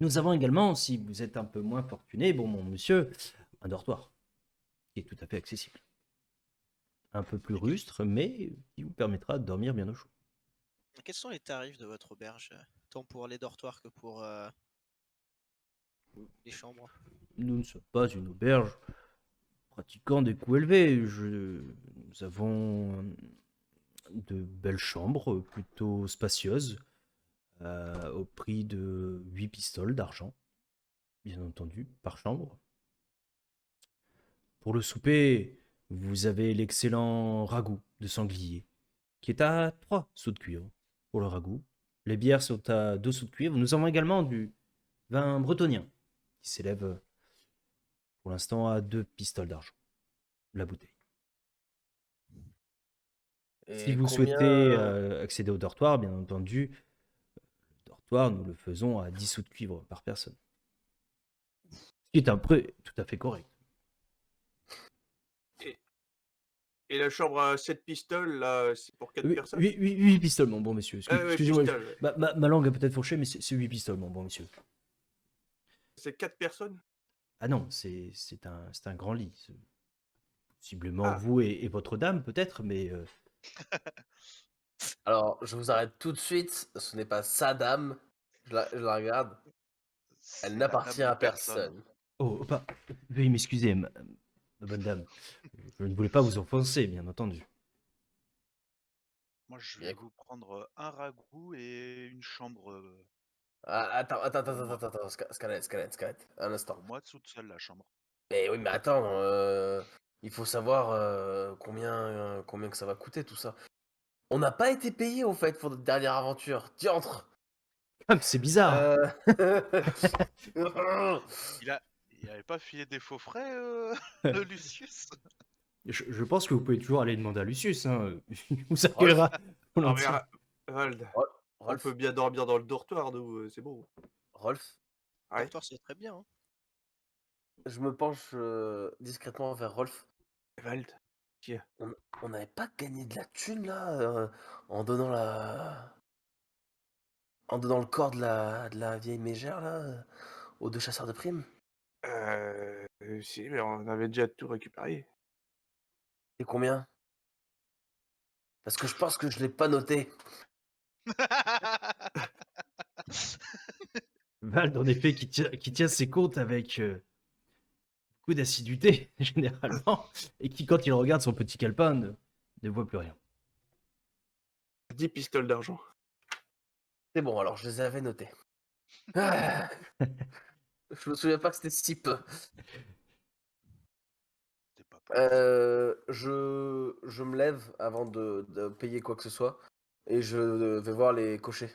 Speaker 1: Nous avons également, si vous êtes un peu moins fortuné, bon mon monsieur, un dortoir qui est tout à fait accessible. Un peu plus rustre, mais qui vous permettra de dormir bien au chaud.
Speaker 5: Quels sont les tarifs de votre auberge, tant pour les dortoirs que pour les chambres?
Speaker 1: Nous ne sommes pas une auberge pratiquant des coûts élevés. Nous avons de belles chambres plutôt spacieuses au prix de 8 pistoles d'argent, bien entendu, par chambre. Pour le souper, vous avez l'excellent ragoût de sanglier qui est à 3 sous de cuivre pour le ragoût. Les bières sont à 2 sous de cuivre. Nous avons également du vin bretonien qui s'élève pour l'instant à 2 pistoles d'argent la bouteille. Si
Speaker 2: Et
Speaker 1: vous
Speaker 2: combien?
Speaker 1: souhaitez accéder au dortoir, bien entendu, le dortoir, nous le faisons à 10 sous de cuivre par personne. Ce qui est un prix tout à fait correct.
Speaker 3: Et la chambre à 7 pistoles là, c'est pour 4 personnes?
Speaker 1: 8 pistoles, mon bon monsieur.
Speaker 3: Ah ouais,
Speaker 1: Excusez-moi,
Speaker 3: pistoles, ouais.
Speaker 1: ma langue est peut-être fourchée, mais c'est 8 pistoles, mon bon monsieur.
Speaker 3: C'est 4 personnes?
Speaker 1: Ah non, c'est un grand lit. Possiblement
Speaker 3: Ah.
Speaker 1: vous et votre dame, peut-être, mais
Speaker 2: Alors, je vous arrête tout de suite. Ce n'est pas sa dame. Je la regarde.
Speaker 4: C'est
Speaker 2: Elle
Speaker 4: la
Speaker 2: n'appartient
Speaker 4: dame
Speaker 2: à
Speaker 4: de personne.
Speaker 2: personne.
Speaker 1: oh, veuillez m'excuser, bonne dame. Je ne voulais pas vous offenser, bien entendu.
Speaker 4: Moi, je
Speaker 2: Bien,
Speaker 4: vais
Speaker 2: écoute.
Speaker 4: vous prendre un ragoût et une chambre
Speaker 2: Ah, attends,
Speaker 4: pour moi.
Speaker 2: Scarlett, un instant.
Speaker 4: Pour moi, toute seule, la chambre.
Speaker 2: Mais oui, mais attends, il faut savoir combien que ça va coûter tout ça. On n'a pas été payé au fait pour notre dernière aventure. Diantre.
Speaker 1: Ah, mais c'est bizarre.
Speaker 2: Euh...
Speaker 4: Il avait pas filé des faux frais, Lucius?
Speaker 1: Je pense que vous pouvez toujours aller demander à Lucius. Hein. Il vous
Speaker 2: Rolf,
Speaker 1: accueillera
Speaker 3: Ah, mais
Speaker 1: volontiers.
Speaker 3: Vald,
Speaker 2: Rol-
Speaker 3: on
Speaker 2: Rolf,
Speaker 3: peut bien dormir dans le dortoir, nous, c'est bon.
Speaker 2: Rolf,
Speaker 3: Ouais.
Speaker 5: Dortoir, c'est très bien. Hein.
Speaker 2: je me penche discrètement vers Rolf.
Speaker 3: Vald, tiens.
Speaker 2: On n'avait pas gagné de la thune là en donnant le corps de la vieille mégère là aux deux chasseurs de primes.
Speaker 3: Si, mais on avait déjà tout récupéré.
Speaker 2: Et combien? Parce que je pense que je l'ai pas noté.
Speaker 1: Vald, en effet, qui tient ses comptes avec beaucoup d'assiduité, généralement, et qui, quand il regarde son petit calepin, ne voit plus rien.
Speaker 3: 10 pistoles d'argent.
Speaker 2: C'est bon, alors je les avais notés. Ah, je me souviens pas que c'était si peu.
Speaker 4: T'es pas poli.
Speaker 2: Je me lève avant de payer quoi que ce soit et je vais voir les cochers.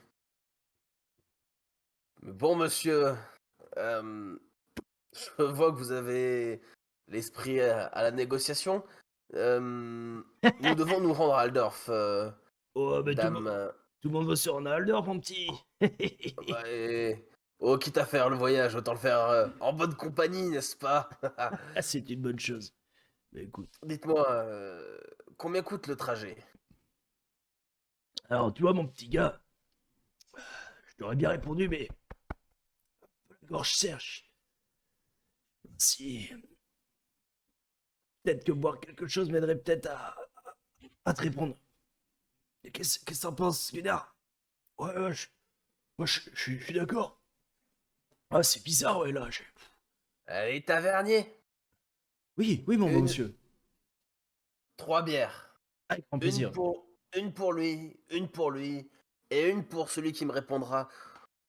Speaker 2: Bon monsieur, euh, je vois que vous avez l'esprit à la négociation. Nous devons nous rendre à Aldorf,
Speaker 1: Oh, mais tout
Speaker 2: dame.
Speaker 1: le monde veut se rendre à Aldorf, mon petit.
Speaker 2: Bah, oh, quitte à faire le voyage, autant le faire en bonne compagnie, n'est-ce pas?
Speaker 1: Ah, c'est une bonne chose. Mais écoute,
Speaker 2: Dites-moi, combien coûte le trajet?
Speaker 1: alors, tu vois, mon petit gars, je t'aurais bien répondu, mais la gorge sèche. Si. Peut-être que boire quelque chose m'aiderait peut-être à te répondre. Qu'est-ce que t'en penses, Gunnar? Ouais, je suis d'accord. Ah, c'est bizarre, ouais, là.
Speaker 2: Les taverniers,
Speaker 1: Oui, mon beau
Speaker 2: une,
Speaker 1: monsieur.
Speaker 2: 3 bières.
Speaker 1: Avec grand
Speaker 2: Une
Speaker 1: plaisir.
Speaker 2: pour lui, une pour lui, et une pour celui qui me répondra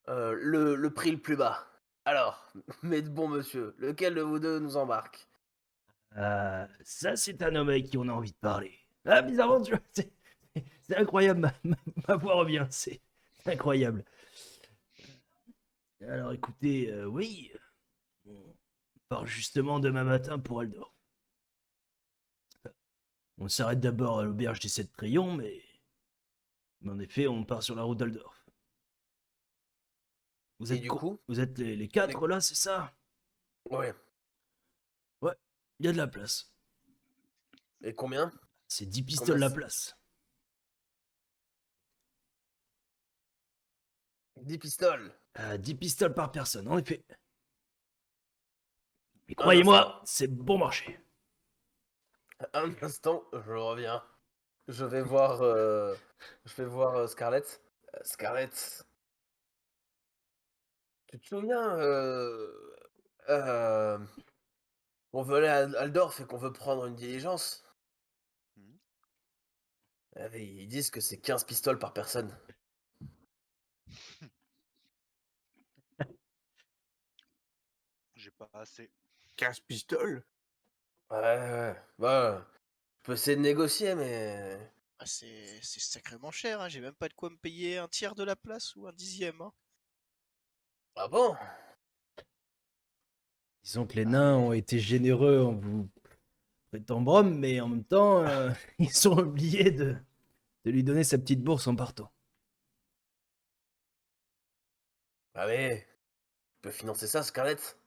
Speaker 2: le prix le plus bas. Alors, mais bon monsieur, lequel de vous deux nous embarque?
Speaker 1: Ça, c'est un homme avec qui on a envie de parler. Ah, bizarrement, tu vois, c'est incroyable, ma voix revient, c'est incroyable. Alors, écoutez, oui, on part justement demain matin pour Aldor. On s'arrête d'abord à l'auberge des 7 crayons, mais en effet, on part sur la route d'Aldorf. Vous
Speaker 2: Et
Speaker 1: êtes,
Speaker 2: du coup,
Speaker 1: vous êtes les
Speaker 2: les-
Speaker 1: 4 là, c'est ça?
Speaker 2: ouais.
Speaker 1: Ouais, il y a de la place.
Speaker 2: Et combien?
Speaker 1: C'est 10
Speaker 2: Combien
Speaker 1: pistoles la place.
Speaker 2: 10 pistoles.
Speaker 1: 10 pistoles par personne, en effet. Mais
Speaker 2: Un instant.
Speaker 1: croyez-moi, c'est bon marché.
Speaker 2: Un instant, je reviens. Je vais voir, Scarlett. Scarlett, tu te souviens, euh, on veut aller à Aldorf et qu'on veut prendre une diligence?
Speaker 4: Mhm.
Speaker 2: Ils disent que c'est 15 pistoles par personne.
Speaker 4: J'ai pas assez.
Speaker 3: 15 pistoles?
Speaker 2: Ouais. Bah, je peux essayer de négocier, mais.
Speaker 5: Ah, c'est sacrément cher. Hein. J'ai même pas de quoi me payer un tiers de la place ou un dixième. Hein.
Speaker 2: Ah bon?
Speaker 1: Disons que les
Speaker 2: Ah,
Speaker 1: nains
Speaker 2: mais.
Speaker 1: ont été généreux en vous prêtant Brome, mais en même temps, ils ont oublié de lui donner sa petite bourse en partant.
Speaker 2: Ah mais. Tu peux financer ça, Scarlett?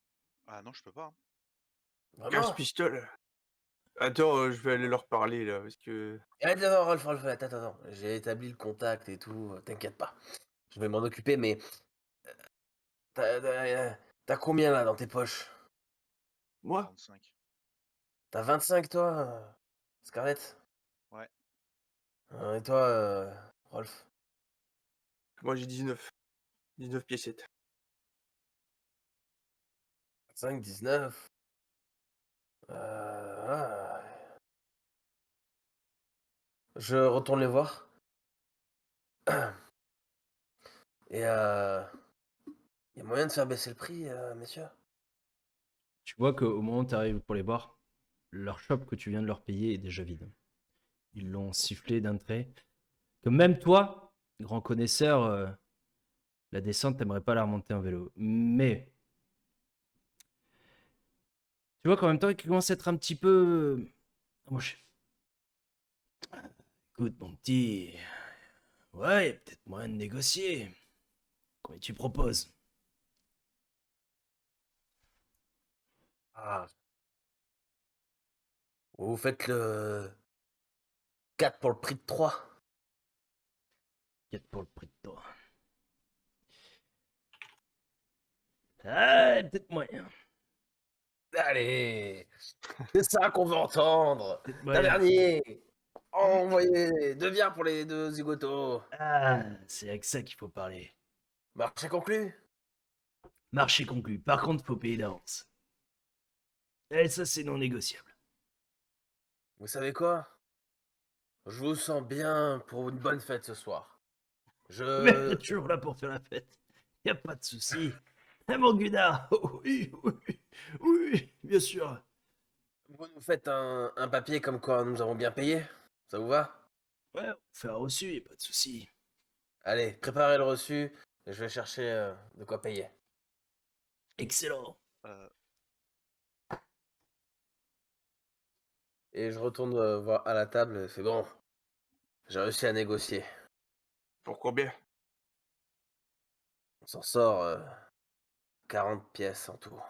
Speaker 4: Ah non, je peux pas. Hein.
Speaker 3: 15
Speaker 2: Vraiment?
Speaker 3: pistoles? Attends, je vais aller leur parler, là, parce que...
Speaker 2: Attends, Rolf, attends. J'ai établi le contact et tout, t'inquiète pas. Je vais m'en occuper, mais. T'as combien là dans tes poches?
Speaker 3: Moi?
Speaker 4: 35.
Speaker 2: T'as 25 toi, Scarlett?
Speaker 4: Ouais.
Speaker 2: Et toi, Rolf?
Speaker 3: Moi, j'ai 19. 19 piécettes.
Speaker 2: 5, 19. Ah. Je retourne les voir. Et y a moyen de faire baisser le prix, messieurs?
Speaker 1: Tu vois qu'au moment où tu arrives pour les voir, leur shop que tu viens de leur payer est déjà vide. Ils l'ont sifflé d'un trait. Que même toi, grand connaisseur, la descente, t'aimerais pas la remonter en vélo. Mais tu vois qu'en même temps, il commence à être un petit peu amoché. Écoute, mon petit, ouais, y a peut-être moyen de négocier. Combien tu proposes?
Speaker 2: Ah. Vous faites le 4 pour le prix de 3.
Speaker 1: 4 pour le prix de toi. Ah, peut-être moyen.
Speaker 2: Allez, c'est ça qu'on veut entendre.
Speaker 1: Peut-être moyen.
Speaker 2: Tavernier, envoyez 2 bières pour les 2 zigotos.
Speaker 1: Ah, c'est avec ça qu'il faut parler.
Speaker 2: Marché conclu?
Speaker 1: Marché conclu. Par contre, faut payer d'avance. Et ça, c'est non négociable.
Speaker 2: Vous savez quoi? Je vous sens bien pour une bonne fête ce soir.
Speaker 1: Mais
Speaker 2: Je...
Speaker 1: toujours là pour faire la fête. Y a pas de souci. Eh, mon Gunnar. Oui, oui, oui, bien sûr.
Speaker 2: Vous nous faites un papier comme quoi nous avons bien payé? Ça vous va?
Speaker 1: Ouais, on fait un reçu, y a pas de souci.
Speaker 2: Allez, préparez le reçu et je vais chercher de quoi payer.
Speaker 1: Excellent.
Speaker 4: Euh,
Speaker 2: Et je retourne voir à la table et c'est bon. J'ai réussi à négocier.
Speaker 3: Pour combien?
Speaker 2: On s'en sort 40 pièces en tout.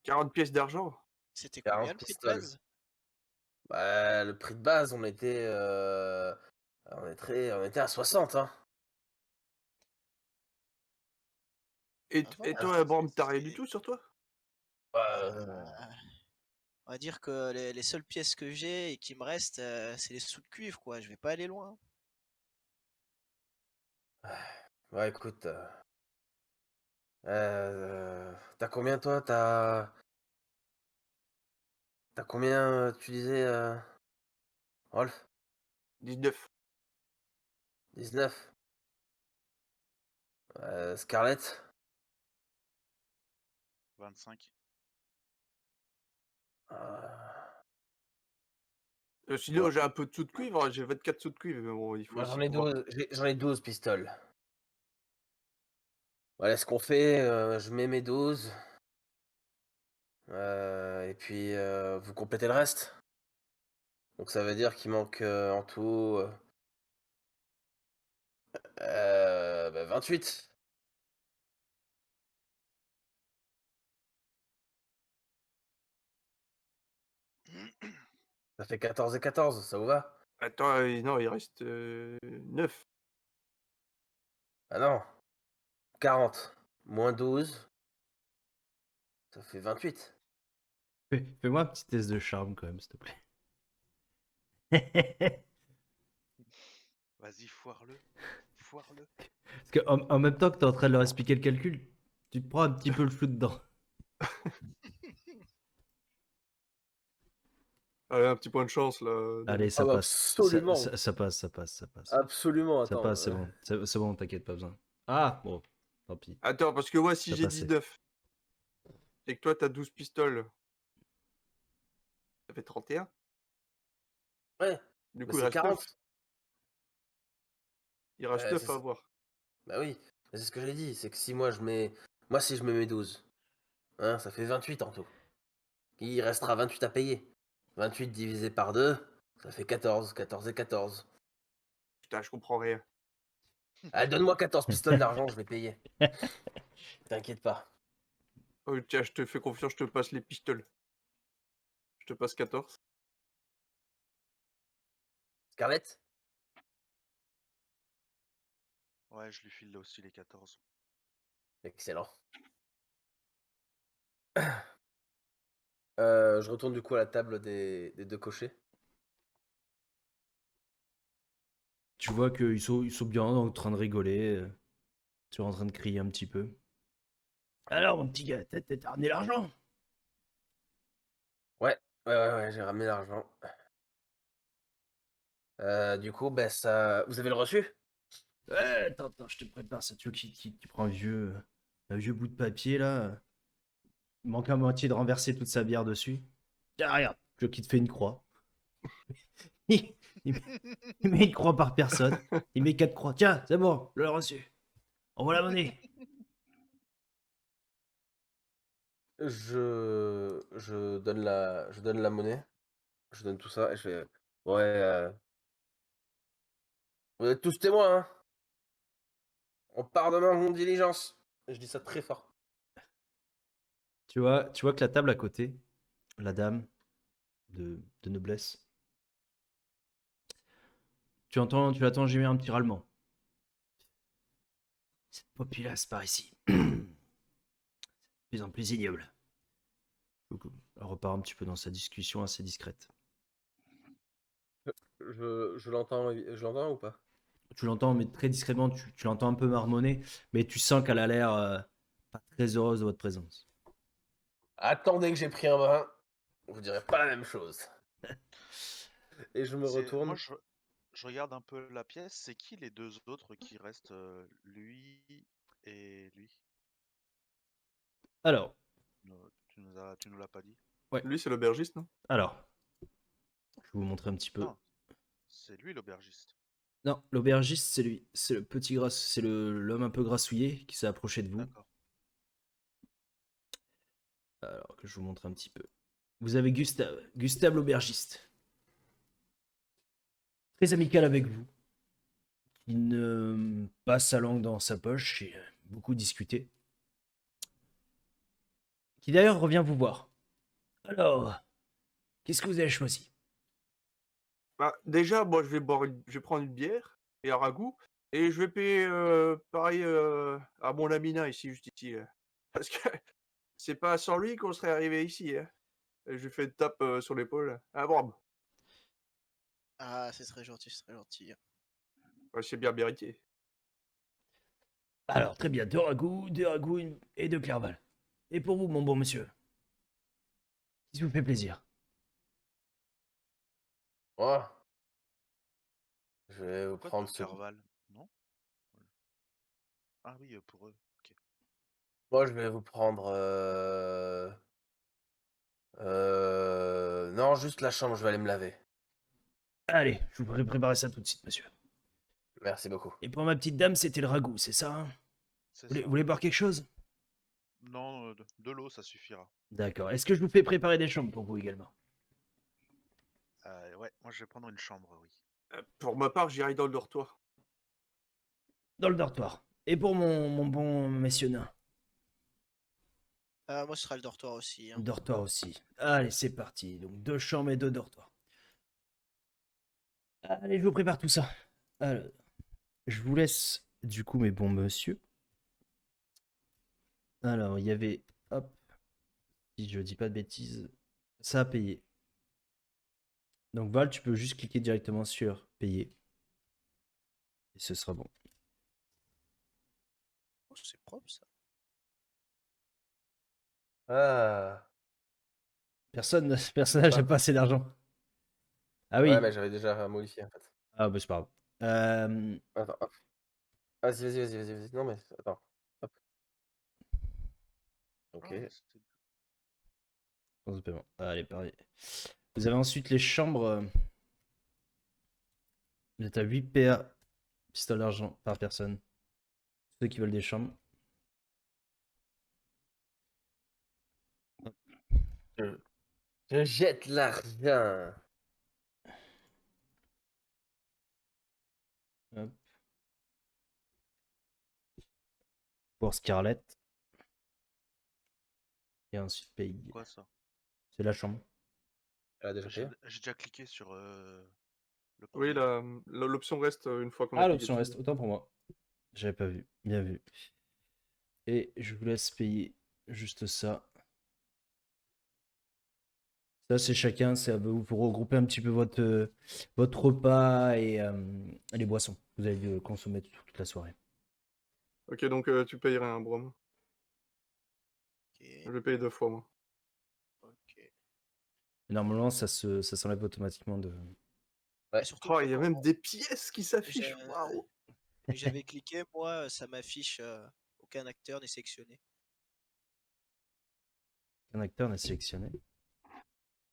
Speaker 3: 40 pièces d'argent?
Speaker 5: C'était
Speaker 2: 40
Speaker 5: combien le prix de
Speaker 2: pistoles.
Speaker 5: base?
Speaker 2: Bah, le prix de base, on était à 60, hein.
Speaker 5: Ça
Speaker 3: Et
Speaker 5: va,
Speaker 3: toi, Bram, t'as rien du tout sur toi?
Speaker 2: Euh,
Speaker 5: on va dire que les seules pièces que j'ai et qui me restent, c'est les sous de cuivre, quoi. Je vais pas aller loin.
Speaker 2: Ouais, écoute. T'as combien toi? T'as combien, tu disais, Rolf?
Speaker 3: 19.
Speaker 2: 19. Scarlett?
Speaker 4: 25.
Speaker 2: Euh,
Speaker 3: Sinon,
Speaker 2: moi,
Speaker 3: j'ai un peu de sous de cuivre, j'ai 24 sous de cuivre, mais bon, il faut
Speaker 2: moi,
Speaker 3: aussi
Speaker 2: j'en ai
Speaker 3: pouvoir.
Speaker 2: 12, j'en ai 12 pistoles. Voilà ce qu'on fait, je mets mes 12. Et puis vous complétez le reste. Donc ça veut dire qu'il manque en tout 28. Ça fait 14 et 14, ça vous va?
Speaker 3: Attends, non, il reste 9.
Speaker 2: Ah non, 40 moins 12, ça fait 28.
Speaker 1: Fais-moi un petit test de charme quand même, s'il te plaît.
Speaker 4: Vas-y, foire-le. Foire-le.
Speaker 1: Parce qu'en même temps que t'es en train de leur expliquer le calcul, tu te prends un petit peu le flou dedans.
Speaker 3: Allez, un petit point de chance là.
Speaker 1: Allez,
Speaker 2: Ah
Speaker 1: ça
Speaker 2: bah
Speaker 1: passe.
Speaker 2: absolument,
Speaker 1: Ça passe, ça passe, ça passe.
Speaker 2: absolument,
Speaker 1: Ça
Speaker 2: attends.
Speaker 1: passe, c'est bon. C'est bon, t'inquiète, pas besoin. Ah, bon, tant pis.
Speaker 3: Attends, parce que moi, si
Speaker 1: Ça
Speaker 3: j'ai
Speaker 1: passait.
Speaker 3: 19 et que toi, t'as 12 pistoles, ça fait 31.
Speaker 2: Ouais,
Speaker 3: Du
Speaker 2: mais
Speaker 3: coup, il
Speaker 2: c'est
Speaker 3: reste 9.
Speaker 2: 40.
Speaker 3: Il reste
Speaker 2: Ouais,
Speaker 3: 9 à avoir.
Speaker 2: bah oui, mais c'est ce que j'ai dit, c'est que si moi je mets... Moi si je mets mes 12, hein, ça fait 28 en tout. Il restera 28 à payer. 28 divisé par 2, ça fait 14, 14 et 14.
Speaker 3: Putain, je comprends rien.
Speaker 2: Ah, donne-moi 14 pistoles d'argent, je vais payer. T'inquiète pas.
Speaker 3: Oh, tiens, je te fais confiance, je te passe les pistoles. Je te passe 14.
Speaker 2: Scarlett?
Speaker 4: Ouais, je lui file là aussi les 14.
Speaker 2: Excellent. Je retourne du coup à la table des deux cochers.
Speaker 1: Tu vois qu'ils sont bien en train de rigoler. Tu es en train de crier un petit peu. Alors, mon petit gars, t'as ramené l'argent?
Speaker 2: Ouais, j'ai ramené l'argent. Du coup, ben ça. Vous avez le reçu?
Speaker 1: Ouais, attends, je te prépare ça. Tu vois qui prend un vieux bout de papier là. Il manque à moitié de renverser toute sa bière dessus. Tiens, regarde, tu vois qui te fait une croix. Il, il met il met une croix par personne. Il met 4 croix. Tiens, c'est bon, je l'ai reçu. Envoie la monnaie.
Speaker 2: Je donne la monnaie. Je donne tout ça et je fais. Ouais, vous êtes tous témoins, hein? On part demain en diligence. Je dis ça très fort.
Speaker 1: Tu vois que la table à côté, la dame de noblesse, tu l'entends gémir un petit râlement. Cette populace par ici. De plus en plus ignoble. Donc, elle repart un petit peu dans sa discussion assez discrète.
Speaker 2: Je l'entends ou pas?
Speaker 1: Tu l'entends, mais très discrètement, tu l'entends un peu marmonner, mais tu sens qu'elle a l'air pas très heureuse de votre présence.
Speaker 2: Attendez que j'ai pris un brin. Vous direz pas la même chose. Et je me retourne.
Speaker 4: Moi, je regarde un peu la pièce. C'est qui les deux autres qui restent, lui et lui?
Speaker 1: Alors,
Speaker 4: Tu nous l'as pas dit?
Speaker 3: Lui, c'est l'aubergiste, non?
Speaker 1: alors, je vais vous montrer un petit peu.
Speaker 4: Non, c'est lui l'aubergiste.
Speaker 1: Non, l'aubergiste, c'est lui. C'est le petit gras, c'est l'homme un peu grassouillé qui s'est approché de vous.
Speaker 4: D'accord.
Speaker 1: Alors que je vous montre un petit peu. Vous avez Gustave l'aubergiste. Très amical avec vous. Qui ne passe sa langue dans sa poche et beaucoup discuté. Qui d'ailleurs revient vous voir. Alors, qu'est-ce que vous avez choisi?
Speaker 3: Bah, déjà, moi, je vais prendre une bière et un ragoût. Et je vais payer pareil à mon Amina ici, juste ici. Parce que c'est pas sans lui qu'on serait arrivé ici. Hein. Et je lui fais une tape sur l'épaule. Ah bon,
Speaker 5: Ah, c'est très gentil, c'est très gentil.
Speaker 3: bah, c'est bien mérité.
Speaker 1: Alors, très bien, deux ragoûts et deux clerval. Et pour vous, mon bon monsieur, qui vous fait plaisir?
Speaker 2: Oh. Je vais vous
Speaker 4: Pourquoi
Speaker 2: prendre
Speaker 4: deux
Speaker 2: ce.
Speaker 4: Clerval? Non? Ah oui, pour eux. Ok.
Speaker 2: Moi, je vais vous prendre. Non, juste la chambre, je vais aller me laver.
Speaker 1: Allez, je vous préparer ça tout de suite, monsieur.
Speaker 2: Merci beaucoup.
Speaker 1: Et pour ma petite dame, c'était le ragoût, c'est ça, hein?
Speaker 4: C'est
Speaker 1: Vous
Speaker 4: ça.
Speaker 1: voulez boire quelque chose?
Speaker 4: Non, de l'eau, ça suffira.
Speaker 1: D'accord. Est-ce que je vous fais préparer des chambres pour vous également?
Speaker 4: Ouais, moi je vais prendre une chambre, oui.
Speaker 3: Pour ma part, j'irai dans le dortoir.
Speaker 1: Dans le dortoir. Et pour mon bon messieurs nain?
Speaker 5: Moi, ce sera le dortoir aussi. Hein.
Speaker 1: Dortoir aussi. Allez, c'est parti. Donc deux chambres et deux dortoirs. Allez, je vous prépare tout ça. Alors, je vous laisse du coup mes bons monsieur. Alors, il y avait, hop, si je dis pas de bêtises, ça a payé. Donc Val, tu peux juste cliquer directement sur payer. Et ce sera bon.
Speaker 5: Oh, c'est propre ça.
Speaker 2: Ah.
Speaker 1: Personnage n'a pas assez d'argent. Ah oui.
Speaker 2: Ouais, mais j'avais déjà modifié en fait.
Speaker 1: Ah bah c'est pas grave.
Speaker 2: Attends, hop. Vas-y. Non, mais attends. Hop. Ok.
Speaker 4: Ah,
Speaker 1: Sans de paiement. Allez, pareil. Vous avez ensuite les chambres. Vous êtes à 8 PA pistoles d'argent par personne. Ceux qui veulent des chambres.
Speaker 2: Je jette l'argent.
Speaker 1: Hop. Pour Scarlett. Et ensuite paye.
Speaker 4: quoi ça?
Speaker 1: C'est la chambre.
Speaker 2: Elle a déjà
Speaker 4: J'ai
Speaker 2: payé?
Speaker 4: j'ai déjà cliqué sur le
Speaker 3: Oui,
Speaker 4: papier.
Speaker 3: l'option reste une fois qu'on a
Speaker 1: Ah,
Speaker 3: payé
Speaker 1: l'option
Speaker 3: dessus.
Speaker 1: reste. Autant pour moi. J'avais pas vu. Bien vu. Et je vous laisse payer juste ça. Ça, c'est chacun. C'est à vous pour regrouper un petit peu votre repas et les boissons. Vous allez consommer toute la soirée.
Speaker 3: Ok, donc tu payerais un brome. Je vais payer 2 fois, moi.
Speaker 5: Ok.
Speaker 1: Normalement, ça s'enlève automatiquement de.
Speaker 2: Ouais.
Speaker 5: Et surtout
Speaker 3: Oh,
Speaker 5: que
Speaker 3: il y a
Speaker 5: quand
Speaker 3: même des pièces qui s'affichent.
Speaker 5: j'ai-
Speaker 3: Waouh!
Speaker 5: j'avais cliqué, moi, ça m'affiche aucun acteur n'est sélectionné.
Speaker 1: Un acteur n'est sélectionné.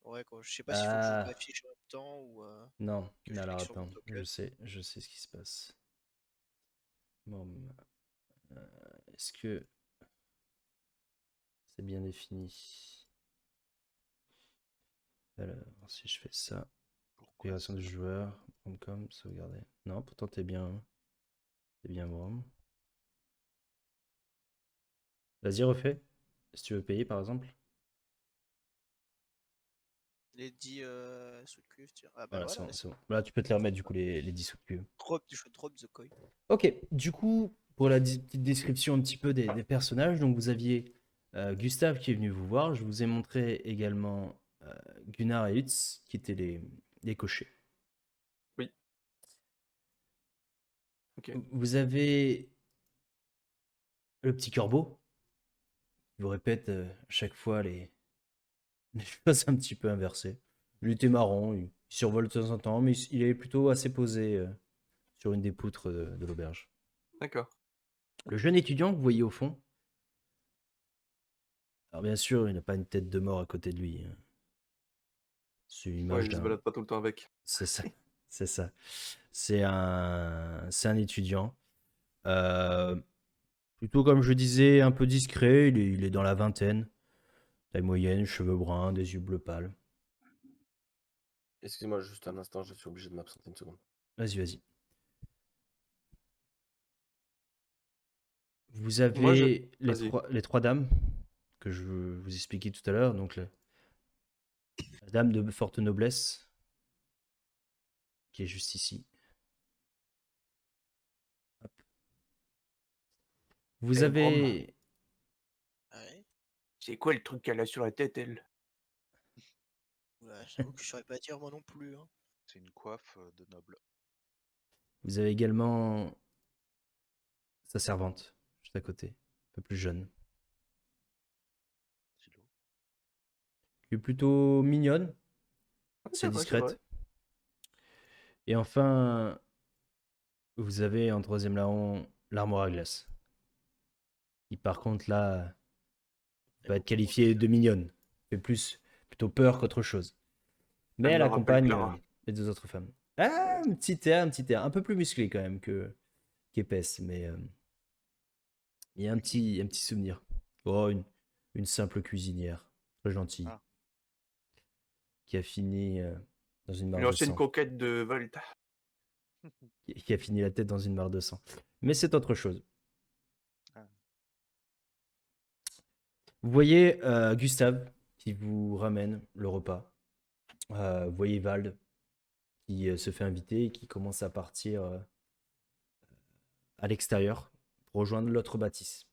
Speaker 5: Ouais, quoi. Je sais pas s'il faut que je
Speaker 1: Ah,
Speaker 5: m'affiche en même temps ou
Speaker 1: non.
Speaker 5: que je
Speaker 1: Alors
Speaker 5: clique sur mon
Speaker 1: attends,
Speaker 5: token.
Speaker 1: je sais ce qui se passe. Bon, est-ce que c'est bien défini? Alors, si je fais ça,
Speaker 4: Pourquoi
Speaker 1: configuration
Speaker 4: ça
Speaker 1: du joueur, prompt.com, sauvegarder. Non, pourtant t'es bien bon. Vas-y, refais. Si tu veux payer, par exemple.
Speaker 5: Les 10 sous de cuve, tiens. Ah bah
Speaker 1: Voilà,
Speaker 5: voilà, là,
Speaker 1: c'est bon. Là, tu peux te les remettre, du coup, les 10 sous de queue.
Speaker 5: je drop the coin.
Speaker 1: Ok, du coup, pour la petite description un petit peu des personnages, donc vous aviez Gustave qui est venu vous voir. Je vous ai montré également Gunnar et Utz qui étaient les cochers.
Speaker 3: Oui. Ok.
Speaker 1: Vous avez le petit corbeau qui vous répète à chaque fois les choses un petit peu inversées. Il était marrant, il survole de temps en temps, mais il est plutôt assez posé sur une des poutres de l'auberge.
Speaker 3: D'accord.
Speaker 1: Le jeune étudiant que vous voyez au fond, alors bien sûr, il n'a pas une tête de mort à côté de lui. C'est une
Speaker 3: Ouais,
Speaker 1: image
Speaker 3: il se
Speaker 1: d'un.
Speaker 3: balade pas tout le temps avec.
Speaker 1: C'est ça. C'est ça. C'est un étudiant. Euh, Plutôt, comme je disais, un peu discret. Il est dans la vingtaine. Taille moyenne, cheveux bruns, des yeux bleu pâle.
Speaker 2: Excuse-moi juste un instant, je suis obligé de m'absenter une seconde.
Speaker 1: Vas-y, vas-y. Vous
Speaker 3: Moi, je.
Speaker 1: avez
Speaker 3: Vas-y.
Speaker 1: les trois dames que je vous expliquais tout à l'heure. Donc, la dame de forte noblesse, qui est juste ici. Hop. Vous
Speaker 3: Eh, Brom,
Speaker 1: avez.
Speaker 5: Ouais.
Speaker 3: c'est quoi le truc qu'elle a sur la tête, elle?
Speaker 5: Oula, j'avoue que je saurais pas dire moi non plus. Hein.
Speaker 4: C'est une coiffe de noble.
Speaker 1: Vous avez également sa servante, juste à côté, un peu plus jeune.
Speaker 4: Stylo.
Speaker 1: Qui est plutôt mignonne,
Speaker 3: C'est
Speaker 1: c'est
Speaker 3: vrai, c'est vrai.
Speaker 1: discrète. Et enfin, vous avez en troisième larron l'armoire à glace. Qui par contre là
Speaker 5: Il y a
Speaker 1: va être
Speaker 5: beaucoup de monde
Speaker 1: qualifiée de
Speaker 5: déjà.
Speaker 1: mignonne. Fait plutôt peur qu'autre chose. Mais
Speaker 3: Elle
Speaker 1: elle
Speaker 3: me rappelle
Speaker 1: accompagne
Speaker 3: Clara.
Speaker 1: les deux autres femmes. Ah, un petit air, un peu plus musclé quand même qu'épaisse, mais il y a un petit souvenir. Oh, une simple cuisinière, très gentille,
Speaker 4: Ah.
Speaker 1: qui a fini dans une mare
Speaker 3: Une
Speaker 1: de
Speaker 3: ancienne
Speaker 1: sang.
Speaker 3: coquette de Volta.
Speaker 1: Qui a fini la tête dans une mare de sang. Mais c'est autre chose.
Speaker 4: Ah.
Speaker 1: Vous voyez Gustave qui vous ramène le repas. Vous voyez Vald qui se fait inviter et qui commence à partir à l'extérieur pour rejoindre l'autre bâtisse.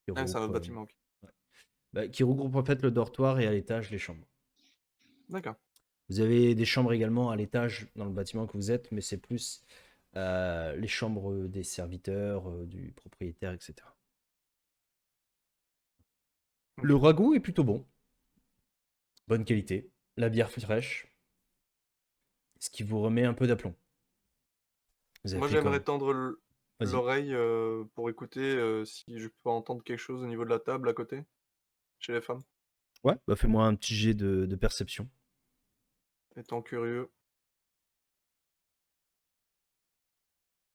Speaker 1: Qui
Speaker 3: Ah, c'est un autre
Speaker 1: regroupe,
Speaker 3: bâtiment, ok.
Speaker 1: qui regroupe en fait le dortoir et à l'étage les chambres.
Speaker 3: D'accord.
Speaker 1: Vous avez des chambres également à l'étage dans le bâtiment que vous êtes, mais c'est plus les chambres des serviteurs, du propriétaire, etc. Le ragoût est plutôt bon. Bonne qualité. La bière fraîche. Ce qui vous remet un peu d'aplomb. Vous avez
Speaker 3: Moi,
Speaker 1: fait
Speaker 3: j'aimerais
Speaker 1: comme.
Speaker 3: tendre
Speaker 1: Vas-y.
Speaker 3: l'oreille pour écouter si je peux entendre quelque chose au niveau de la table à côté, chez les femmes.
Speaker 1: Ouais, bah fais-moi un petit jet de perception.
Speaker 3: Étant curieux.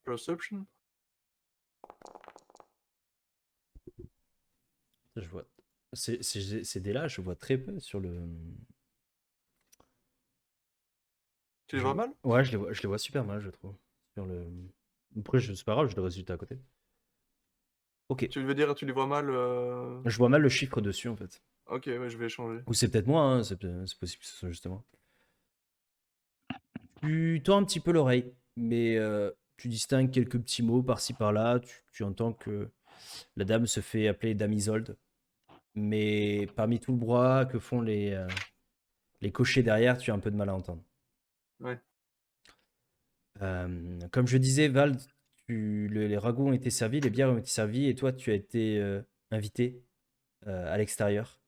Speaker 3: Perception?
Speaker 1: Je vois. Ces dés-là, je vois très peu sur le.
Speaker 3: Tu les vois mal?
Speaker 1: Ouais, je les vois super mal, je trouve. Sur le. Après, c'est pas grave, j'ai le résultat à côté. Ok.
Speaker 3: Tu veux dire, tu les vois mal
Speaker 1: Je vois mal le chiffre dessus, en fait.
Speaker 3: Ok, ouais, je vais échanger.
Speaker 1: Ou c'est peut-être moi, hein, c'est possible que ce soit justement. Tu tends un petit peu l'oreille, mais tu distingues quelques petits mots par-ci par-là. Tu entends que la dame se fait appeler Dame Isolde. Mais parmi tout le brouhaha que font les cochers derrière, tu as un peu de mal à entendre.
Speaker 3: Ouais.
Speaker 1: Comme je disais, Val, les ragoûts ont été servis, les bières ont été servies, et toi, tu as été invité à l'extérieur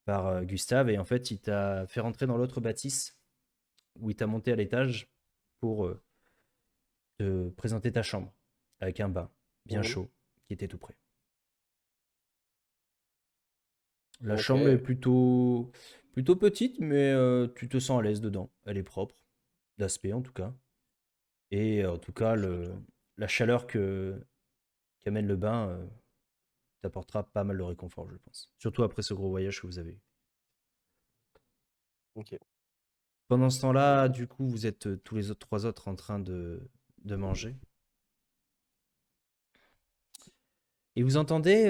Speaker 1: par Gustave. Et en fait, il t'a fait rentrer dans l'autre bâtisse où il t'a monté à l'étage pour te présenter ta chambre avec un bain bien
Speaker 2: Mhm.
Speaker 1: chaud qui était tout près. La
Speaker 2: Ok.
Speaker 1: chambre est plutôt petite, mais tu te sens à l'aise dedans. Elle est propre, d'aspect en tout cas. Et en tout cas, la chaleur qu'amène le bain t'apportera pas mal de réconfort, je pense. Surtout après ce gros voyage que vous avez eu.
Speaker 2: Ok.
Speaker 1: Pendant ce temps-là, du coup, vous êtes tous les autres, trois autres en train de manger. Et vous entendez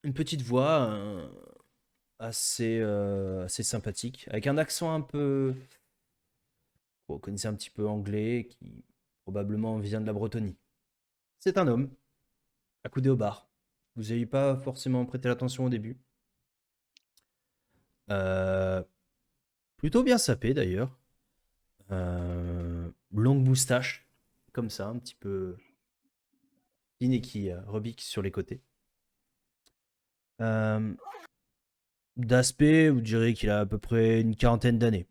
Speaker 1: une petite voix assez sympathique, avec un accent un peu... Bon, vous connaissez un petit peu anglais, qui probablement vient de la Bretonie. C'est un homme, accoudé au bar. Vous n'avez pas forcément prêté l'attention au début. Euh, Plutôt bien sapé d'ailleurs. Longue moustache, comme ça, un petit peu fine et qui rebique sur les côtés. Euh, D'aspect, vous direz qu'il a à peu près une quarantaine d'années.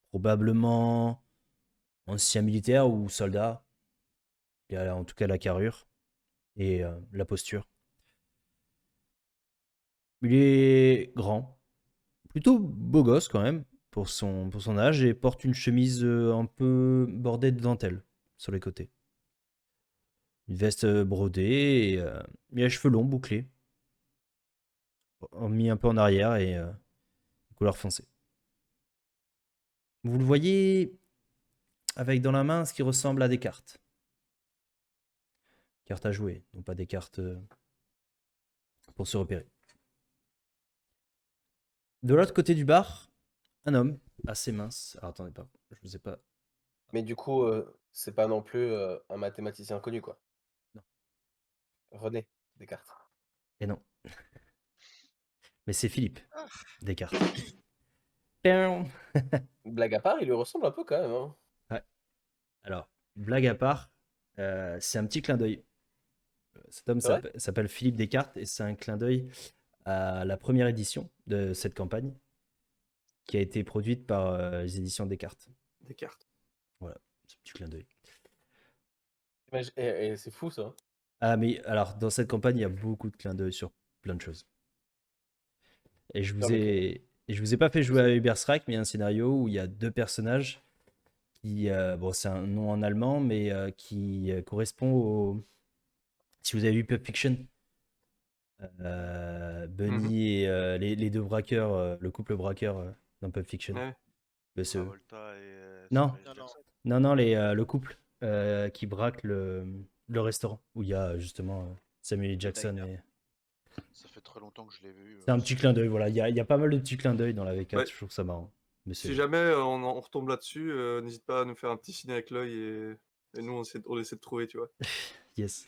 Speaker 1: Probablement ancien militaire ou soldat. Il a en tout cas la carrure et la posture. Il est grand, plutôt beau gosse quand même pour son âge et porte une chemise un peu bordée de dentelle sur les côtés. Une veste brodée et il a les cheveux longs bouclés, mis un peu en arrière et couleur foncée. Vous le voyez avec dans la main ce qui ressemble à des cartes. Cartes à jouer, non pas des cartes pour se repérer. De l'autre côté du bar, un homme assez mince. Alors attendez pas, je vous ai pas.
Speaker 2: Mais du coup, c'est pas non plus un mathématicien connu, quoi.
Speaker 1: Non.
Speaker 2: René Descartes.
Speaker 1: Et non. Mais c'est Philippe
Speaker 5: Ah,
Speaker 1: Descartes. Ouais.
Speaker 2: Blague à part, il lui ressemble un peu quand même, hein.
Speaker 1: Alors, blague à part, c'est un petit clin d'œil. Cet homme
Speaker 2: C'est vrai?
Speaker 1: s'appelle Philippe Descartes et c'est un clin d'œil à la première édition de cette campagne qui a été produite par les éditions Descartes.
Speaker 3: Des cartes.
Speaker 1: Voilà, ce petit clin d'œil.
Speaker 2: Et c'est fou ça.
Speaker 1: Ah, mais alors, dans cette campagne, il y a beaucoup de clins d'œil sur plein de choses. Et je
Speaker 2: Non,
Speaker 1: vous
Speaker 2: mais
Speaker 1: et je vous ai pas fait jouer à Uber Strike, mais il y a un scénario où il y a deux personnages qui, bon, c'est un nom en allemand, mais qui correspond au. Si vous avez vu Pulp Fiction,
Speaker 3: Mhm.
Speaker 1: Bunny et les deux braqueurs, le couple braqueur dans Pulp Fiction.
Speaker 3: Ouais.
Speaker 1: C'est eux.
Speaker 4: Travolta et
Speaker 1: Non,
Speaker 4: Samuel
Speaker 5: non, non.
Speaker 4: Jackson.
Speaker 1: non, le couple qui braque le restaurant où il y a justement Samuel L. Jackson.
Speaker 5: Diner.
Speaker 1: Et...
Speaker 4: Ça fait très longtemps que je l'ai vu.
Speaker 1: C'est un petit clin d'œil, voilà. Il y a pas mal de petits clins d'œil dans la V4,
Speaker 3: Ouais.
Speaker 1: je trouve ça marrant. Mais
Speaker 3: Si
Speaker 1: c'est...
Speaker 3: jamais on retombe là-dessus, n'hésite pas à nous faire un petit signe avec l'œil et nous on essaie de trouver, tu vois.
Speaker 1: Yes.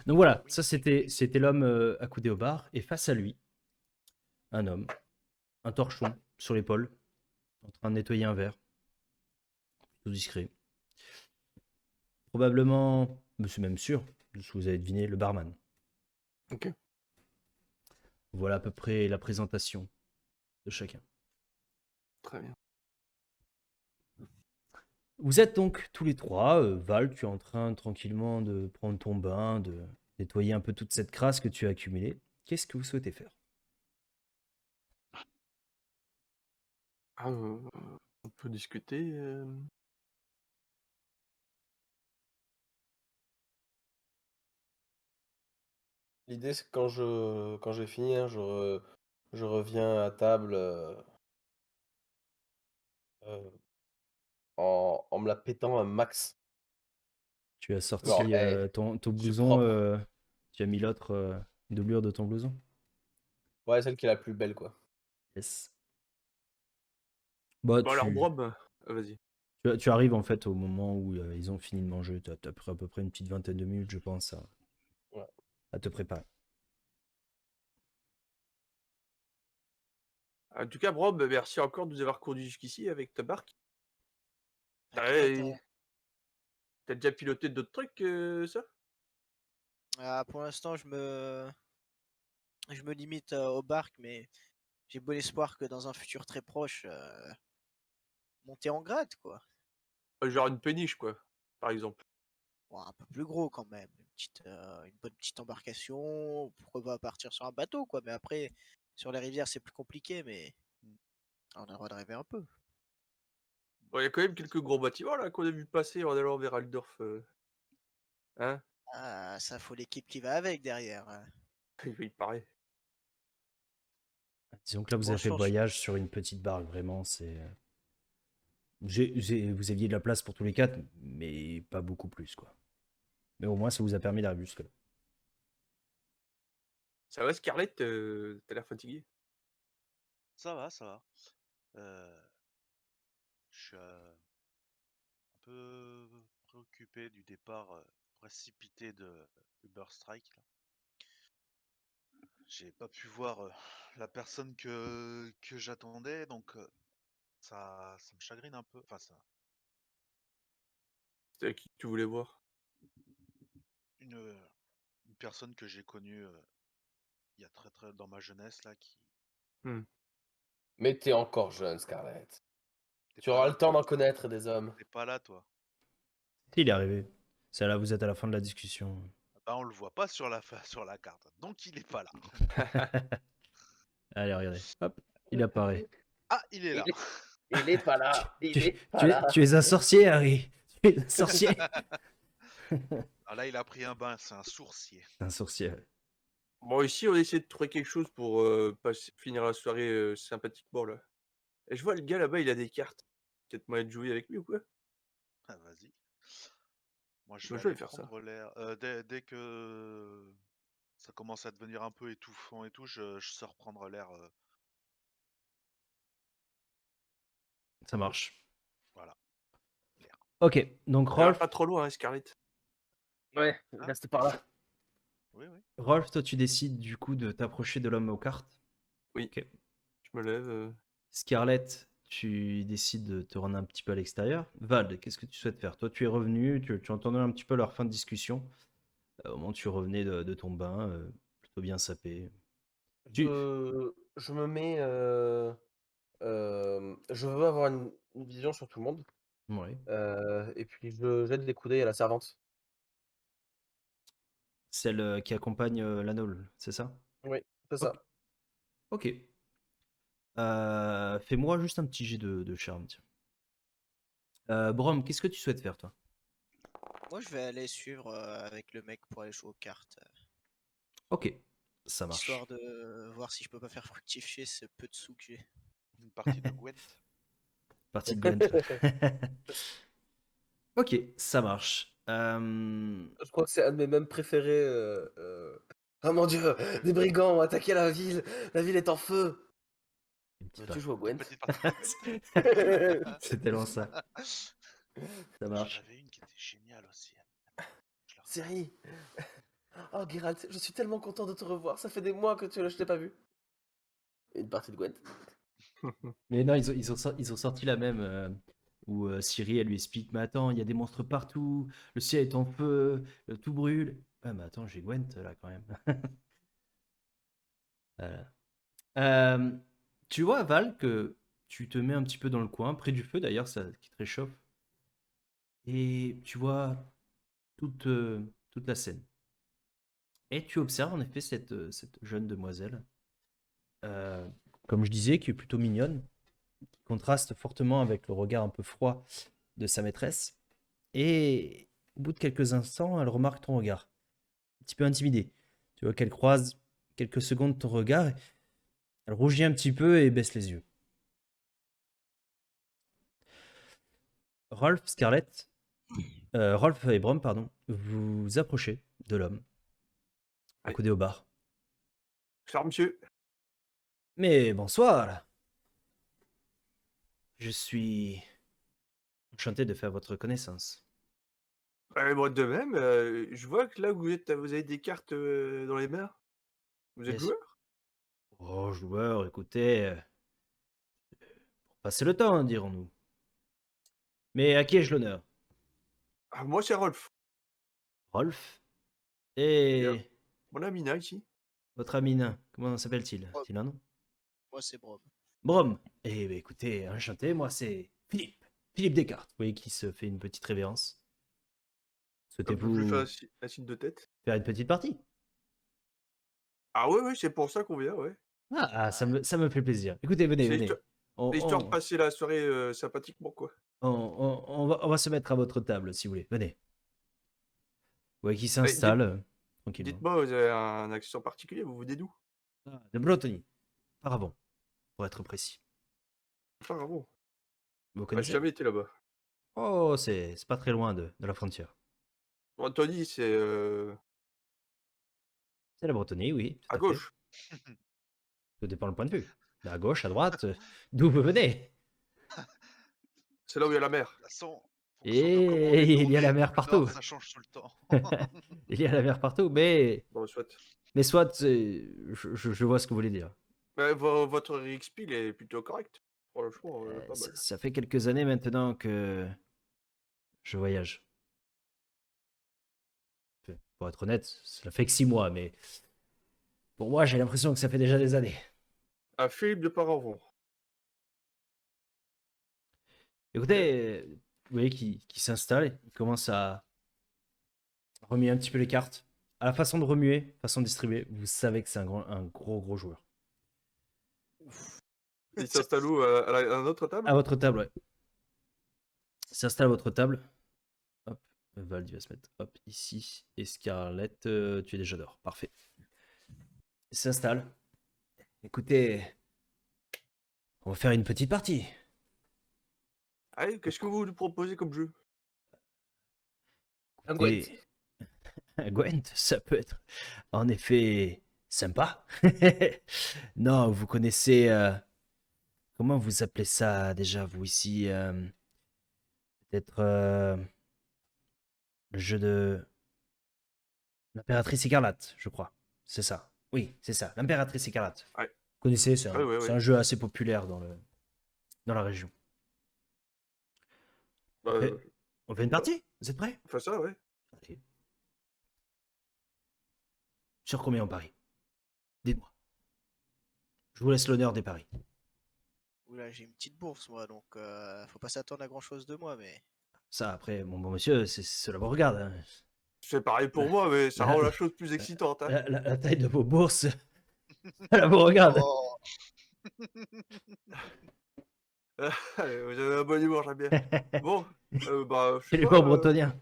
Speaker 1: Donc voilà,
Speaker 4: Oui.
Speaker 1: ça c'était l'homme accoudé au bar. Et face à lui, un homme, un torchon sur l'épaule, en train de nettoyer un verre. Tout discret. Probablement, je suis même sûr, de ce que vous avez deviné, le barman.
Speaker 3: Ok.
Speaker 1: Voilà à peu près la présentation de chacun.
Speaker 3: Très bien.
Speaker 1: Vous êtes donc tous les trois. Val, tu es en train tranquillement de prendre ton bain, de nettoyer un peu toute cette crasse que tu as accumulée. Qu'est-ce que vous souhaitez faire?
Speaker 3: Ah, on peut discuter.
Speaker 2: l'idée c'est que quand j'ai fini, hein, je reviens à table euh, en me la pétant un max.
Speaker 1: Tu as
Speaker 2: Genre,
Speaker 1: sorti
Speaker 2: hey,
Speaker 1: ton
Speaker 2: je suis
Speaker 1: blouson,
Speaker 2: propre.
Speaker 1: tu as mis l'autre doublure de ton blouson.
Speaker 2: Ouais, celle qui est la plus belle, quoi.
Speaker 1: Yes. Bah,
Speaker 3: Bon alors Brob, vas-y.
Speaker 1: tu arrives en fait au moment où ils ont fini de manger. Tu as pris à peu près une petite vingtaine de minutes, je pense,
Speaker 2: Ouais.
Speaker 1: à te préparer.
Speaker 3: En tout cas, Brob, merci encore de nous avoir conduits jusqu'ici avec ta barque.
Speaker 5: Avec grand intérêt.
Speaker 3: T'as déjà piloté d'autres trucs, ça?
Speaker 5: Pour l'instant, je me limite au barque, mais j'ai bon espoir que dans un futur très proche, monter en grade, quoi.
Speaker 3: Genre une péniche, quoi, par exemple.
Speaker 5: Bon, un peu plus gros quand même. Une bonne petite embarcation. Pourquoi pas partir sur un bateau, quoi. Mais après, sur les rivières, c'est plus compliqué, mais on a le droit de rêver un peu.
Speaker 3: Bon, il y a quand même quelques gros bâtiments là qu'on a vu passer en allant vers Aldorf. Hein?
Speaker 5: Ah, ça, faut l'équipe qui va avec derrière.
Speaker 3: Il paraît.
Speaker 1: Disons que là, vous
Speaker 5: Bon,
Speaker 1: avez
Speaker 5: je
Speaker 1: fait le
Speaker 5: pense.
Speaker 1: voyage sur une petite barque, vraiment, c'est... Vous aviez de la place pour tous les quatre, mais pas beaucoup plus, quoi. Mais au moins, ça vous a permis d'arriver jusque-là.
Speaker 3: Ça va, Scarlett? T'as l'air fatigué.
Speaker 4: Ça va, ça va. Je suis un peu préoccupé du départ précipité de Uber Strike, là. J'ai pas pu voir la personne que j'attendais, donc ça me chagrine un peu. Enfin,
Speaker 3: C'était qui que tu voulais voir?
Speaker 4: une personne que j'ai connue il y a très dans ma jeunesse, là, qui
Speaker 3: Hmm.
Speaker 2: Mais t'es encore jeune, Scarlett.
Speaker 4: t'es
Speaker 2: Tu
Speaker 4: pas
Speaker 2: auras
Speaker 4: là,
Speaker 2: le temps
Speaker 4: toi.
Speaker 2: d'en connaître des hommes.
Speaker 4: T'es pas là, toi.
Speaker 1: Il est arrivé. Ça, là, vous êtes à la fin de la discussion.
Speaker 4: Bah, on le voit pas sur sur la carte, donc il est pas là.
Speaker 1: Allez, regardez. Hop, il apparaît.
Speaker 4: Ah, il est là.
Speaker 2: Il est pas là. Il est pas là.
Speaker 1: Tu es un sorcier, Harry. Tu es un sorcier.
Speaker 4: Ah, là, il a pris un bain, c'est un sourcier.
Speaker 1: Un sorcier. Ouais.
Speaker 3: Bon, ici, on essaie de trouver quelque chose pour finir la soirée sympathiquement là. Et je vois le gars là-bas, il a des cartes. Peut-être moyen de jouer avec lui ou quoi?
Speaker 4: Ah, vas-y. Moi, je
Speaker 3: Moi,
Speaker 4: vais
Speaker 3: je vais
Speaker 4: aller
Speaker 3: faire ça.
Speaker 4: prendre l'air. Dès que ça commence à devenir un peu étouffant et tout, je sors prendre l'air.
Speaker 1: Ça marche.
Speaker 4: Voilà, l'air.
Speaker 1: Ok, donc
Speaker 3: Alors,
Speaker 1: Rolf,
Speaker 3: pas trop loin, hein, Scarlett.
Speaker 2: Ouais,
Speaker 4: Hein?
Speaker 2: reste par là.
Speaker 4: Oui, oui.
Speaker 1: Rolf, toi, tu décides du coup de t'approcher de l'homme aux cartes.
Speaker 3: Oui.
Speaker 1: Ok.
Speaker 3: Je me lève.
Speaker 1: Scarlett, tu décides de te rendre un petit peu à l'extérieur. Vald, qu'est-ce que tu souhaites faire? Toi, tu es revenu, tu entendais un petit peu leur fin de discussion. Au moment où tu revenais de ton bain, plutôt bien sapé. Tu...
Speaker 2: Je me mets. Je veux avoir une vision sur tout le monde.
Speaker 1: Ouais.
Speaker 2: Et puis je jette des coups d'œil à la servante.
Speaker 1: Celle qui accompagne l'anole, c'est ça?
Speaker 2: Oui, c'est
Speaker 1: Ok.
Speaker 2: ça.
Speaker 1: Ok. Fais-moi juste un petit jet de charme, tiens. Brom, qu'est-ce que tu souhaites faire, toi?
Speaker 5: Moi, je vais aller suivre avec le mec pour aller jouer aux cartes,
Speaker 1: Ok, ça marche.
Speaker 5: histoire de voir si je peux pas faire fructifier ce peu de sous que j'ai.
Speaker 4: Une partie de Gwent.
Speaker 1: Partie de Gwent. Ok, ça marche.
Speaker 2: Je crois que c'est un de mes mèmes préférés. Oh mon dieu, des brigands ont attaqué la ville. La ville est en feu.
Speaker 1: Une petite
Speaker 2: Tu joues au
Speaker 4: Une
Speaker 2: Gwent?
Speaker 4: petite partie de Gwent.
Speaker 1: C'est tellement ça. Ça
Speaker 4: J'en
Speaker 1: marche.
Speaker 4: avais une qui était géniale aussi. Je la
Speaker 2: Siri. Oh Geralt, je suis tellement content de te revoir. Ça fait des mois que je t'ai pas vu. Une partie de Gwent.
Speaker 1: Mais non, ils ont sorti la même où Siri, elle lui explique, mais attends, il y a des monstres partout, le ciel est en feu, tout brûle. Ah, mais attends, j'ai Gwent là quand même. Voilà. Euh, Tu vois, Val, que tu te mets un petit peu dans le coin, près du feu d'ailleurs, ça qui te réchauffe. Et tu vois toute la scène. Et tu observes en effet cette jeune demoiselle, euh, comme je disais, qui est plutôt mignonne, qui contraste fortement avec le regard un peu froid de sa maîtresse. Et au bout de quelques instants, elle remarque ton regard, un petit peu intimidée. Tu vois qu'elle croise quelques secondes ton regard, elle rougit un petit peu et baisse les yeux. Rolf et Brom, pardon, vous approchez de l'homme,
Speaker 3: Ouais.
Speaker 1: accoudé au bar.
Speaker 3: Cher monsieur.
Speaker 1: Mais bonsoir. Je suis enchanté de faire votre connaissance.
Speaker 3: Moi de même, je vois que là, vous avez des cartes dans les mains. Vous êtes
Speaker 1: Yes.
Speaker 3: joueur?
Speaker 1: Oh, joueur, écoutez, pour passer le temps, dirons-nous. Mais à qui ai-je l'honneur?
Speaker 3: Ah, moi, c'est Rolf.
Speaker 1: Rolf? Et
Speaker 3: Mon ami Nina ici.
Speaker 1: votre ami nain, comment s'appelle-t-il?
Speaker 5: Oh.
Speaker 1: A-t-il un nom?
Speaker 5: Moi, c'est Brom.
Speaker 1: Brom. Eh ben, écoutez, enchanté, moi c'est Philippe. Philippe Descartes. Vous voyez qui se fait une petite révérence.
Speaker 3: Je lui
Speaker 1: Souhaitez-vous
Speaker 3: fais un signe de tête.
Speaker 1: faire une petite partie?
Speaker 3: Ah ouais, c'est pour ça qu'on vient, ouais.
Speaker 1: Ça me fait plaisir. Écoutez, venez,
Speaker 3: C'est
Speaker 1: venez.
Speaker 3: Histoire de passer la soirée sympathiquement, quoi.
Speaker 1: On va se mettre à votre table, si vous voulez. Venez. Vous voyez qui
Speaker 3: dites-
Speaker 1: s'installe tranquillement.
Speaker 3: Dites-moi, vous avez un accent particulier, vous venez d'où?
Speaker 1: De Brotonie. Paravon, pour être précis.
Speaker 3: Enfin, bon.
Speaker 1: Vous
Speaker 3: J'ai
Speaker 1: connaissez?
Speaker 3: jamais été là-bas.
Speaker 1: Oh, c'est pas très loin de la frontière.
Speaker 3: Anthony, c'est
Speaker 1: C'est la Bretonie, oui. Tout
Speaker 3: à
Speaker 1: à fait.
Speaker 3: gauche.
Speaker 1: Tout dépend le point de vue. À gauche, à droite, d'où vous venez.
Speaker 3: C'est là où il y a la mer.
Speaker 4: De toute façon, en fonction de
Speaker 1: Et
Speaker 4: comment on est
Speaker 1: il y a la
Speaker 4: tourné,
Speaker 1: mer
Speaker 4: le
Speaker 1: partout.
Speaker 4: nord, ça change tout le temps.
Speaker 1: Il y a la mer partout, mais
Speaker 3: Bon, soit.
Speaker 1: soit, je vois ce que vous voulez dire.
Speaker 3: Mais votre XP, il est plutôt correct. Franchement, pas mal.
Speaker 1: Ça fait quelques années maintenant que je voyage. Pour être honnête, ça fait que 6 mois, mais pour moi, j'ai l'impression que ça fait déjà des années.
Speaker 3: À Philippe de Paravon.
Speaker 1: Écoutez, vous voyez qui s'installe, il commence à remuer un petit peu les cartes. À la façon de remuer, façon de distribuer, vous savez que c'est un gros joueur.
Speaker 3: Il s'installe où? À une autre table?
Speaker 1: À votre table, ouais. Il s'installe à votre table. Hop, Vald il va se mettre hop, ici. Et Scarlett, tu es déjà dehors. Parfait. Il s'installe. Écoutez, on va faire une petite partie.
Speaker 3: Allez, qu'est-ce que vous nous proposez comme jeu?
Speaker 2: Un Gwent.
Speaker 1: Et- Un Gwent, ça peut être en effet sympa. Non, vous connaissez. Comment vous appelez ça déjà, vous ici peut-être le jeu de l'Impératrice écarlate, je crois. C'est ça. Oui, c'est ça. L'Impératrice écarlate.
Speaker 3: Ouais.
Speaker 1: Vous connaissez, c'est
Speaker 3: Ouais.
Speaker 1: un jeu assez populaire dans la région.
Speaker 3: Bah,
Speaker 1: On fait une partie? Vous êtes prêts?
Speaker 3: on fait ça, ouais.
Speaker 1: Allez. Sur combien on parie? Dites-moi. Je vous laisse l'honneur des paris.
Speaker 5: Oula, j'ai une petite bourse, moi, donc faut pas s'attendre à grand chose de moi, mais.
Speaker 1: Ça, après, mon bon monsieur, cela vous regarde. Hein.
Speaker 3: C'est pareil pour moi, mais ça rend la chose plus excitante. Hein.
Speaker 1: La taille de vos bourses, elle vous regarde.
Speaker 5: Oh,
Speaker 3: Allez, vous avez un bon humour, j'aime bien. Bon, bah, je
Speaker 1: C'est
Speaker 3: sais
Speaker 1: l'humour
Speaker 3: pas,
Speaker 1: bretonien.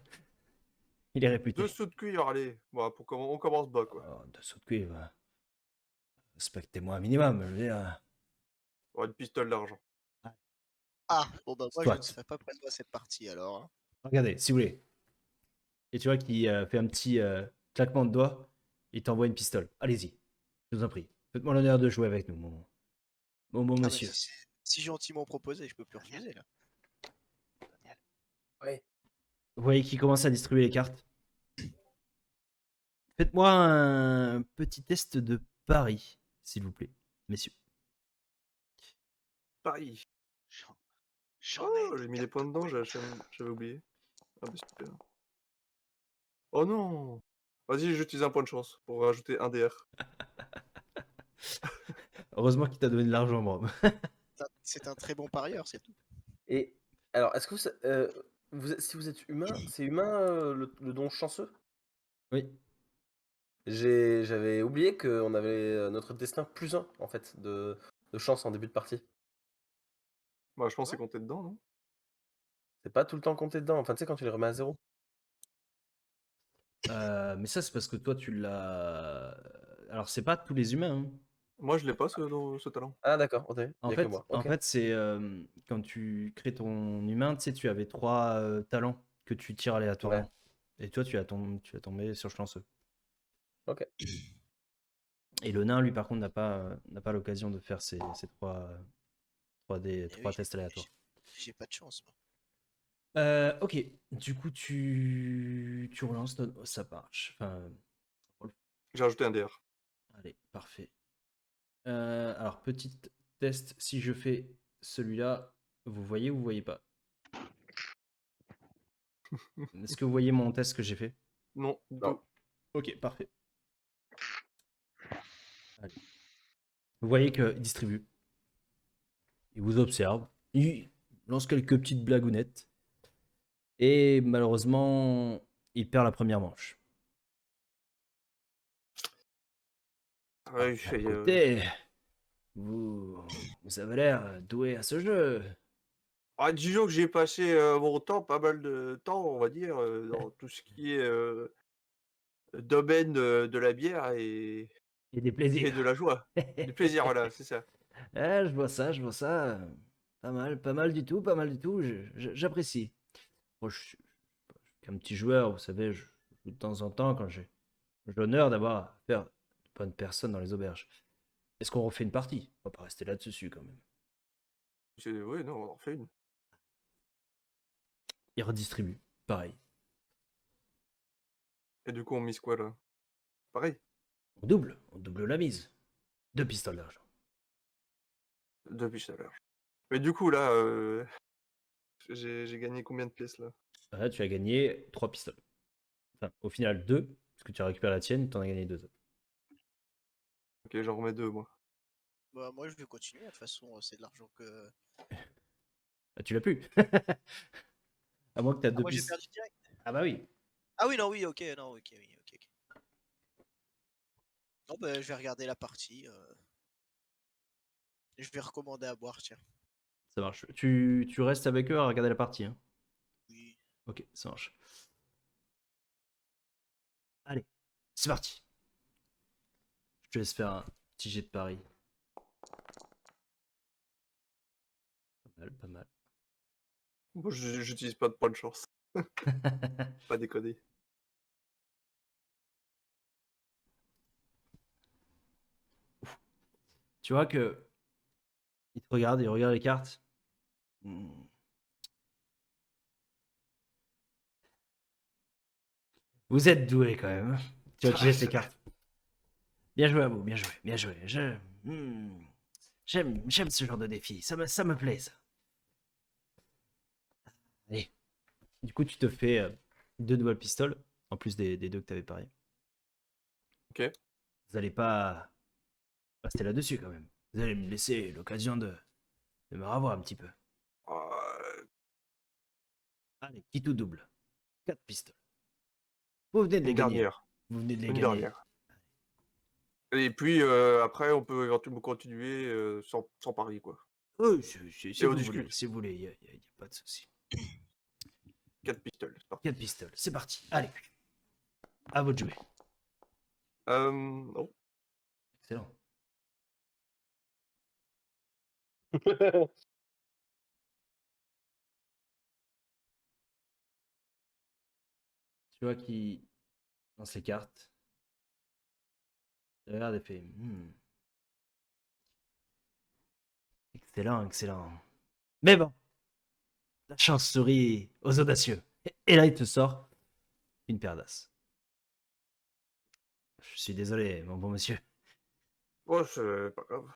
Speaker 1: Il est réputé.
Speaker 3: 2 sauts de cuir, allez. Bon, on commence bas, quoi.
Speaker 1: Oh, 2 sauts de cuivre. Respectez-moi un minimum. Je veux dire.
Speaker 3: Pour une pistole d'argent.
Speaker 5: Ah, bon bah moi
Speaker 1: Soit.
Speaker 5: je ne serais pas prêt à cette partie alors. Hein.
Speaker 1: Regardez, si vous voulez. Et tu vois qu'il fait un petit claquement de doigts. Il t'envoie une pistole. Allez-y. Je vous en prie. Faites-moi l'honneur de jouer avec nous, mon bon
Speaker 5: Ah, mais
Speaker 1: monsieur.
Speaker 5: si c'est si gentiment proposé, je peux plus refuser là.
Speaker 2: Ouais.
Speaker 1: Vous voyez qu'il commence à distribuer les cartes. Faites-moi un petit test de pari, s'il vous plaît, messieurs.
Speaker 3: Paris.
Speaker 4: J'en ai
Speaker 3: Oh,
Speaker 4: des
Speaker 3: j'ai mis des
Speaker 4: cartes
Speaker 3: points dedans,
Speaker 4: de
Speaker 3: j'avais oublié. Ah, bah super. Oh non! Vas-y, j'utilise un point de chance pour rajouter un DR.
Speaker 1: Heureusement qu'il t'a donné de l'argent, Brom.
Speaker 5: C'est un très bon parieur, c'est tout.
Speaker 2: Et alors, est-ce que si vous êtes humain, c'est humain le don chanceux?
Speaker 1: Oui.
Speaker 2: J'avais oublié qu'on avait notre destin +1 en fait de chance en début de partie.
Speaker 3: Bah, je pense que c'est compté dedans, non?
Speaker 2: C'est pas tout le temps compté dedans. Enfin, tu sais, quand tu les remets à 0.
Speaker 1: Mais ça, c'est parce que toi, tu l'as. Alors, c'est pas tous les humains. Hein.
Speaker 3: Moi, je l'ai pas, ce talent.
Speaker 2: Ah, d'accord, ok.
Speaker 1: En
Speaker 2: Y a
Speaker 1: fait,
Speaker 2: que moi.
Speaker 1: en
Speaker 2: Ok.
Speaker 1: fait, c'est quand tu crées ton humain, tu sais, tu avais 3 talents que tu tires aléatoirement. Et toi, tu as tombé sur chanceux.
Speaker 2: Ok.
Speaker 1: Et le nain, lui, par contre, n'a pas l'occasion de faire ces 3
Speaker 5: Eh oui,
Speaker 1: tests aléatoires.
Speaker 5: J'ai pas de chance. Moi.
Speaker 1: Ok, du coup, tu relances, ça marche. Enfin,
Speaker 3: J'ai rajouté un DR.
Speaker 1: allez, parfait. Alors, petit test, si je fais celui-là, vous voyez ou vous voyez pas? Est-ce que vous voyez mon test que j'ai fait?
Speaker 3: Non, du
Speaker 2: Non.
Speaker 3: tout.
Speaker 1: Ok, parfait. Allez. Vous voyez qu'il distribue. Il vous observe. Il lance quelques petites blagounettes. Et malheureusement, il perd la première manche.
Speaker 3: Ouais,
Speaker 1: Écoutez, vous avez l'air doué à ce jeu.
Speaker 3: disons que j'ai passé mon temps, pas mal de temps, on va dire, dans tout ce qui est domaine de la bière et
Speaker 1: Et des
Speaker 3: de
Speaker 1: plaisirs.
Speaker 3: la joie. Du plaisir, voilà, c'est ça.
Speaker 1: Ah, je vois ça, je vois ça. Pas mal du tout, pas mal du tout. J'apprécie. Moi, je suis qu'un petit joueur, vous savez, je joue de temps en temps quand j'ai l'honneur d'avoir affaire de bonnes personnes dans les auberges. Est-ce qu'on refait une partie? On va pas rester là-dessus quand même.
Speaker 3: Oui, non, on en refait une.
Speaker 1: Il redistribue, pareil.
Speaker 3: Et du coup, on mise quoi là? Pareil,
Speaker 1: On double la mise. 2 pistoles d'argent.
Speaker 3: depuis tout à l'heure. Mais du coup, là, j'ai gagné combien de pièces là?
Speaker 1: Là, tu as gagné 3 pistoles. Enfin, au final 2, parce que tu as récupéré la tienne, tu en as gagné 2 autres.
Speaker 3: Ok, j'en remets 2 moi.
Speaker 5: Bah, moi, je vais continuer. De toute façon, c'est de l'argent que.
Speaker 1: Ah, tu l'as plus. À moins que tu as
Speaker 5: Ah,
Speaker 1: 2
Speaker 5: moi, j'ai
Speaker 1: pistes.
Speaker 5: perdu direct.
Speaker 1: Ah bah oui.
Speaker 5: Ah oui, non, oui, ok, non, ok, oui, ok. Non, bah, je vais regarder la partie. Je vais recommander à boire, tiens.
Speaker 1: Ça marche. Tu restes avec eux à regarder la partie. Hein.
Speaker 5: Oui.
Speaker 1: Ok, ça marche. Allez, c'est parti. Je te laisse faire un petit jet de pari. Pas mal, pas mal.
Speaker 3: Moi, j'utilise pas de points de chance. Pas déconner.
Speaker 1: Tu vois que il regarde les cartes. Hmm. Vous êtes doué quand même. Hein. Tu vois, tu jettes les cartes. Bien joué à vous, bien joué, bien joué. J'aime ce genre de défi. Ça me plaît, ça. Allez. Du coup, tu te fais 2 nouvelles pistoles, en plus des 2 que tu avais parié.
Speaker 3: Ok.
Speaker 1: Vous n'allez pas rester là-dessus quand même. Vous allez me laisser l'occasion de me revoir un petit peu.
Speaker 3: Euh,
Speaker 1: Allez, qui tout double. 4 pistoles. Vous venez de les
Speaker 3: une
Speaker 1: gagner.
Speaker 3: dernière.
Speaker 1: Vous venez de les
Speaker 3: Une
Speaker 1: gagner.
Speaker 3: dernière. Et puis après, on peut éventuellement continuer sans pari, quoi.
Speaker 1: Oui, si
Speaker 3: Et on
Speaker 1: vous voulez,
Speaker 3: discute.
Speaker 1: si vous voulez, y a pas de souci.
Speaker 3: 4 pistoles, c'est parti.
Speaker 1: 4 pistoles, c'est parti. Allez. À vous de jouer.
Speaker 3: Oh.
Speaker 1: Excellent. Tu vois qui lance les cartes. Il regarde et fait excellent, excellent. Mais bon, la chance sourit aux audacieux. Et là, il te sort une paire d'as. Je suis désolé, mon bon monsieur.
Speaker 3: Oh, c'est pas grave.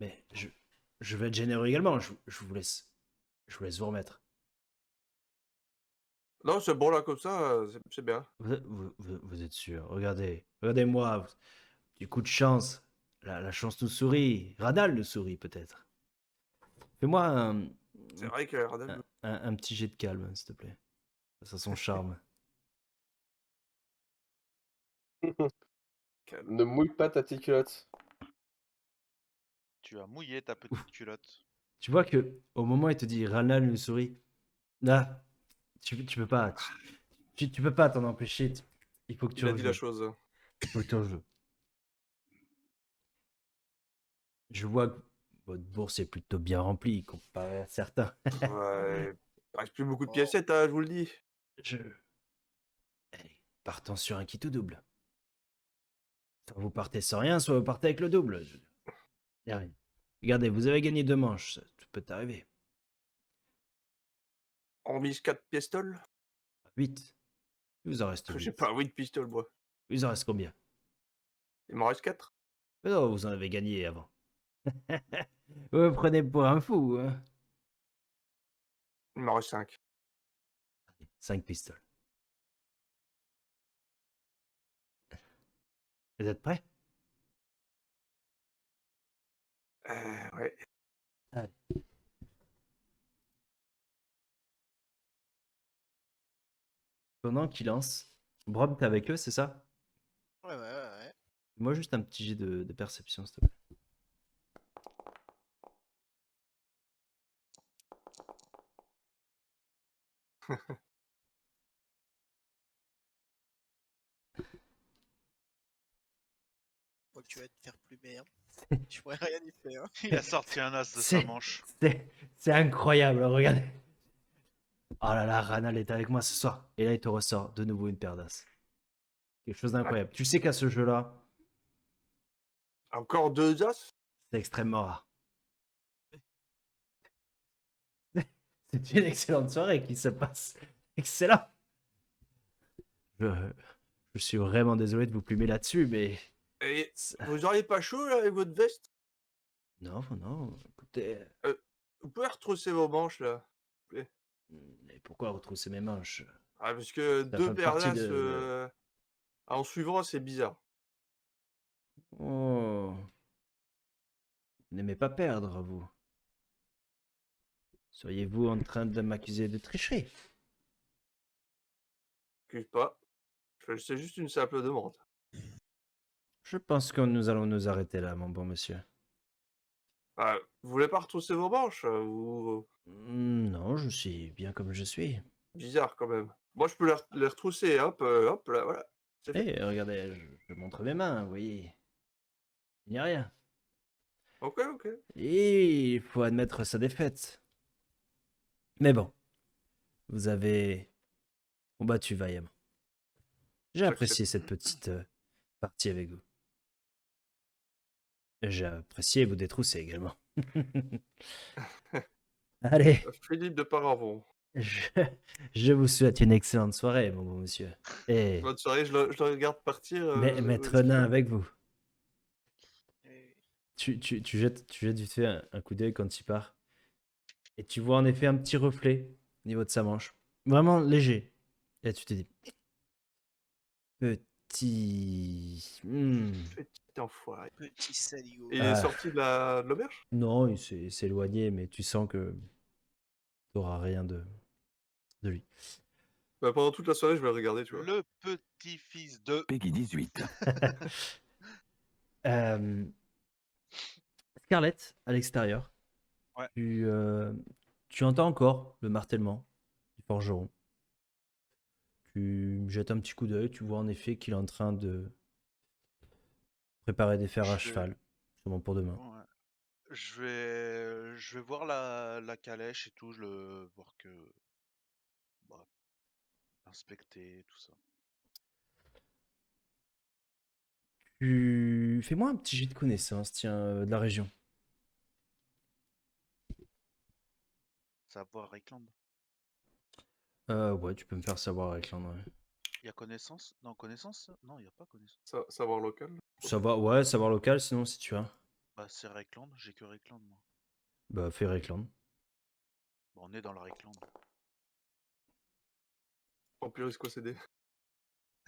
Speaker 1: Mais je vais être généreux également. Je vous laisse. Je vous laisse vous remettre.
Speaker 3: Non, c'est bon là comme ça, c'est bien.
Speaker 1: Vous êtes sûr. Regardez-moi. Du coup de chance. La chance nous sourit. Radal nous sourit peut-être. Fais-moi
Speaker 3: C'est vrai que Radal.
Speaker 1: un petit jet de calme, s'il te plaît. Ça a son charme.
Speaker 3: Calme.
Speaker 2: Ne mouille pas ta petite culotte.
Speaker 4: Tu as mouillé ta petite culotte.
Speaker 1: Tu vois que au moment où il te dit Radal nous sourit, là, tu peux pas. Tu peux pas t'en empêcher. Il faut que tu
Speaker 3: Il a dit la
Speaker 1: rejoues.
Speaker 3: chose.
Speaker 1: Il faut que tu rejoues. Je vois que votre bourse est plutôt bien remplie comparé à certains.
Speaker 3: Ouais. Il reste plus beaucoup de
Speaker 5: Oh.
Speaker 3: piécettes, hein, je vous le dis.
Speaker 1: Allez, partons sur un qui tout double. Soit vous partez sans rien, soit vous partez avec le double. Y a rien. Regardez, vous avez gagné 2 manches, ça peut arriver.
Speaker 3: On mise 4 pistoles.
Speaker 1: 8. Il vous en reste
Speaker 3: J'ai
Speaker 1: 8.
Speaker 3: pas 8 pistoles, moi.
Speaker 1: Il vous en reste combien?
Speaker 3: Il m'en reste 4.
Speaker 1: Mais non, vous en avez gagné avant. Vous me prenez pour un fou, hein?
Speaker 3: Il m'en reste 5.
Speaker 1: 5 pistoles. Vous êtes prêts?
Speaker 3: Ouais.
Speaker 1: Allez. Pendant qu'il lance, Brom, t'es avec eux, c'est ça?
Speaker 5: Ouais.
Speaker 1: Moi, juste un petit jet de perception, s'il te plaît.
Speaker 5: Moi, tu vas te faire plumer. Hein. Je pourrais rien y faire. Hein.
Speaker 4: Il a sorti un as de sa
Speaker 1: C'est
Speaker 4: manche.
Speaker 1: c'est incroyable, regardez. Oh là là, Ranal est avec moi ce soir. Et là, il te ressort de nouveau une paire d'as. Quelque chose d'incroyable. Tu sais qu'à ce jeu-là,
Speaker 3: Encore 2 as?
Speaker 1: c'est extrêmement rare. C'est une excellente soirée qui se passe. Excellent. Je, je suis vraiment désolé de vous plumer là-dessus, mais...
Speaker 3: Et vous auriez pas chaud là avec votre veste?
Speaker 1: Non, non, écoutez...
Speaker 3: Vous pouvez retrousser vos manches là?
Speaker 1: Mais pourquoi retrousser mes manches?
Speaker 3: Ah, parce que
Speaker 1: Ça
Speaker 3: 2
Speaker 1: fait
Speaker 3: paires
Speaker 1: partie
Speaker 3: d'as en suivant, c'est bizarre.
Speaker 1: Oh... Vous n'aimez pas perdre, vous. Seriez-vous en train de m'accuser de tricherie?
Speaker 3: Excuse pas. C'est juste une simple demande.
Speaker 1: Je pense que nous allons nous arrêter là, mon bon monsieur.
Speaker 3: Ah, vous voulez pas retrousser vos manches ou...
Speaker 1: Non, je suis bien comme je suis.
Speaker 3: Bizarre quand même. Moi, je peux les retrousser, hop, hop, là, voilà. C'est fait.
Speaker 1: Eh, regardez, je montre mes mains, vous voyez. Il n'y a rien.
Speaker 3: Ok.
Speaker 1: Et il faut admettre sa défaite. Mais bon, vous avez combattu vaillamment. J'ai apprécié cette petite partie avec vous. J'ai apprécié vous détrousser également. Allez,
Speaker 3: Philippe de Paravon.
Speaker 1: je, je vous souhaite une excellente soirée, mon bon monsieur. Et
Speaker 3: Bonne soirée, je le regarde partir.
Speaker 1: maître nain avec vous.
Speaker 5: Et-
Speaker 1: Tu jettes vite fait un coup d'œil quand il part. Et tu vois en effet un petit reflet au niveau de sa manche. Vraiment léger. Et là, tu te dis. Petit.
Speaker 3: Petit enfoiré.
Speaker 5: Petit saligo.
Speaker 3: Et il est sorti de l'auberge?
Speaker 1: Non, il s'est éloigné, mais tu sens que tu n'auras rien de lui.
Speaker 3: Bah, pendant toute la soirée, je vais le regarder, tu vois.
Speaker 4: Le petit-fils de...
Speaker 6: Peggy 18.
Speaker 1: Scarlett, à l'extérieur,
Speaker 4: Ouais.
Speaker 1: tu entends encore le martèlement du forgeron. Tu jettes un petit coup d'œil, tu vois en effet qu'il est en train de préparer des fers à
Speaker 4: Je-
Speaker 1: cheval, sûrement pour demain.
Speaker 4: Ouais. Je vais voir la calèche et tout, voir que... Bah, inspecter, tout ça.
Speaker 1: Fais-moi un petit jet de connaissance, tiens, de la région.
Speaker 4: Savoir Reichland.
Speaker 1: Ouais, tu peux me faire savoir avec l'an. Ouais.
Speaker 4: Il y a connaissance? Non, connaissance? Non, il n'y a pas connaissance.
Speaker 3: Savoir local.
Speaker 1: Savoir local, sinon si tu as.
Speaker 4: Bah, c'est Reichland, j'ai que Reichland, moi.
Speaker 1: Bah, fais Reichland.
Speaker 4: Bon, on est dans le Reichland.
Speaker 3: Empiris concédé.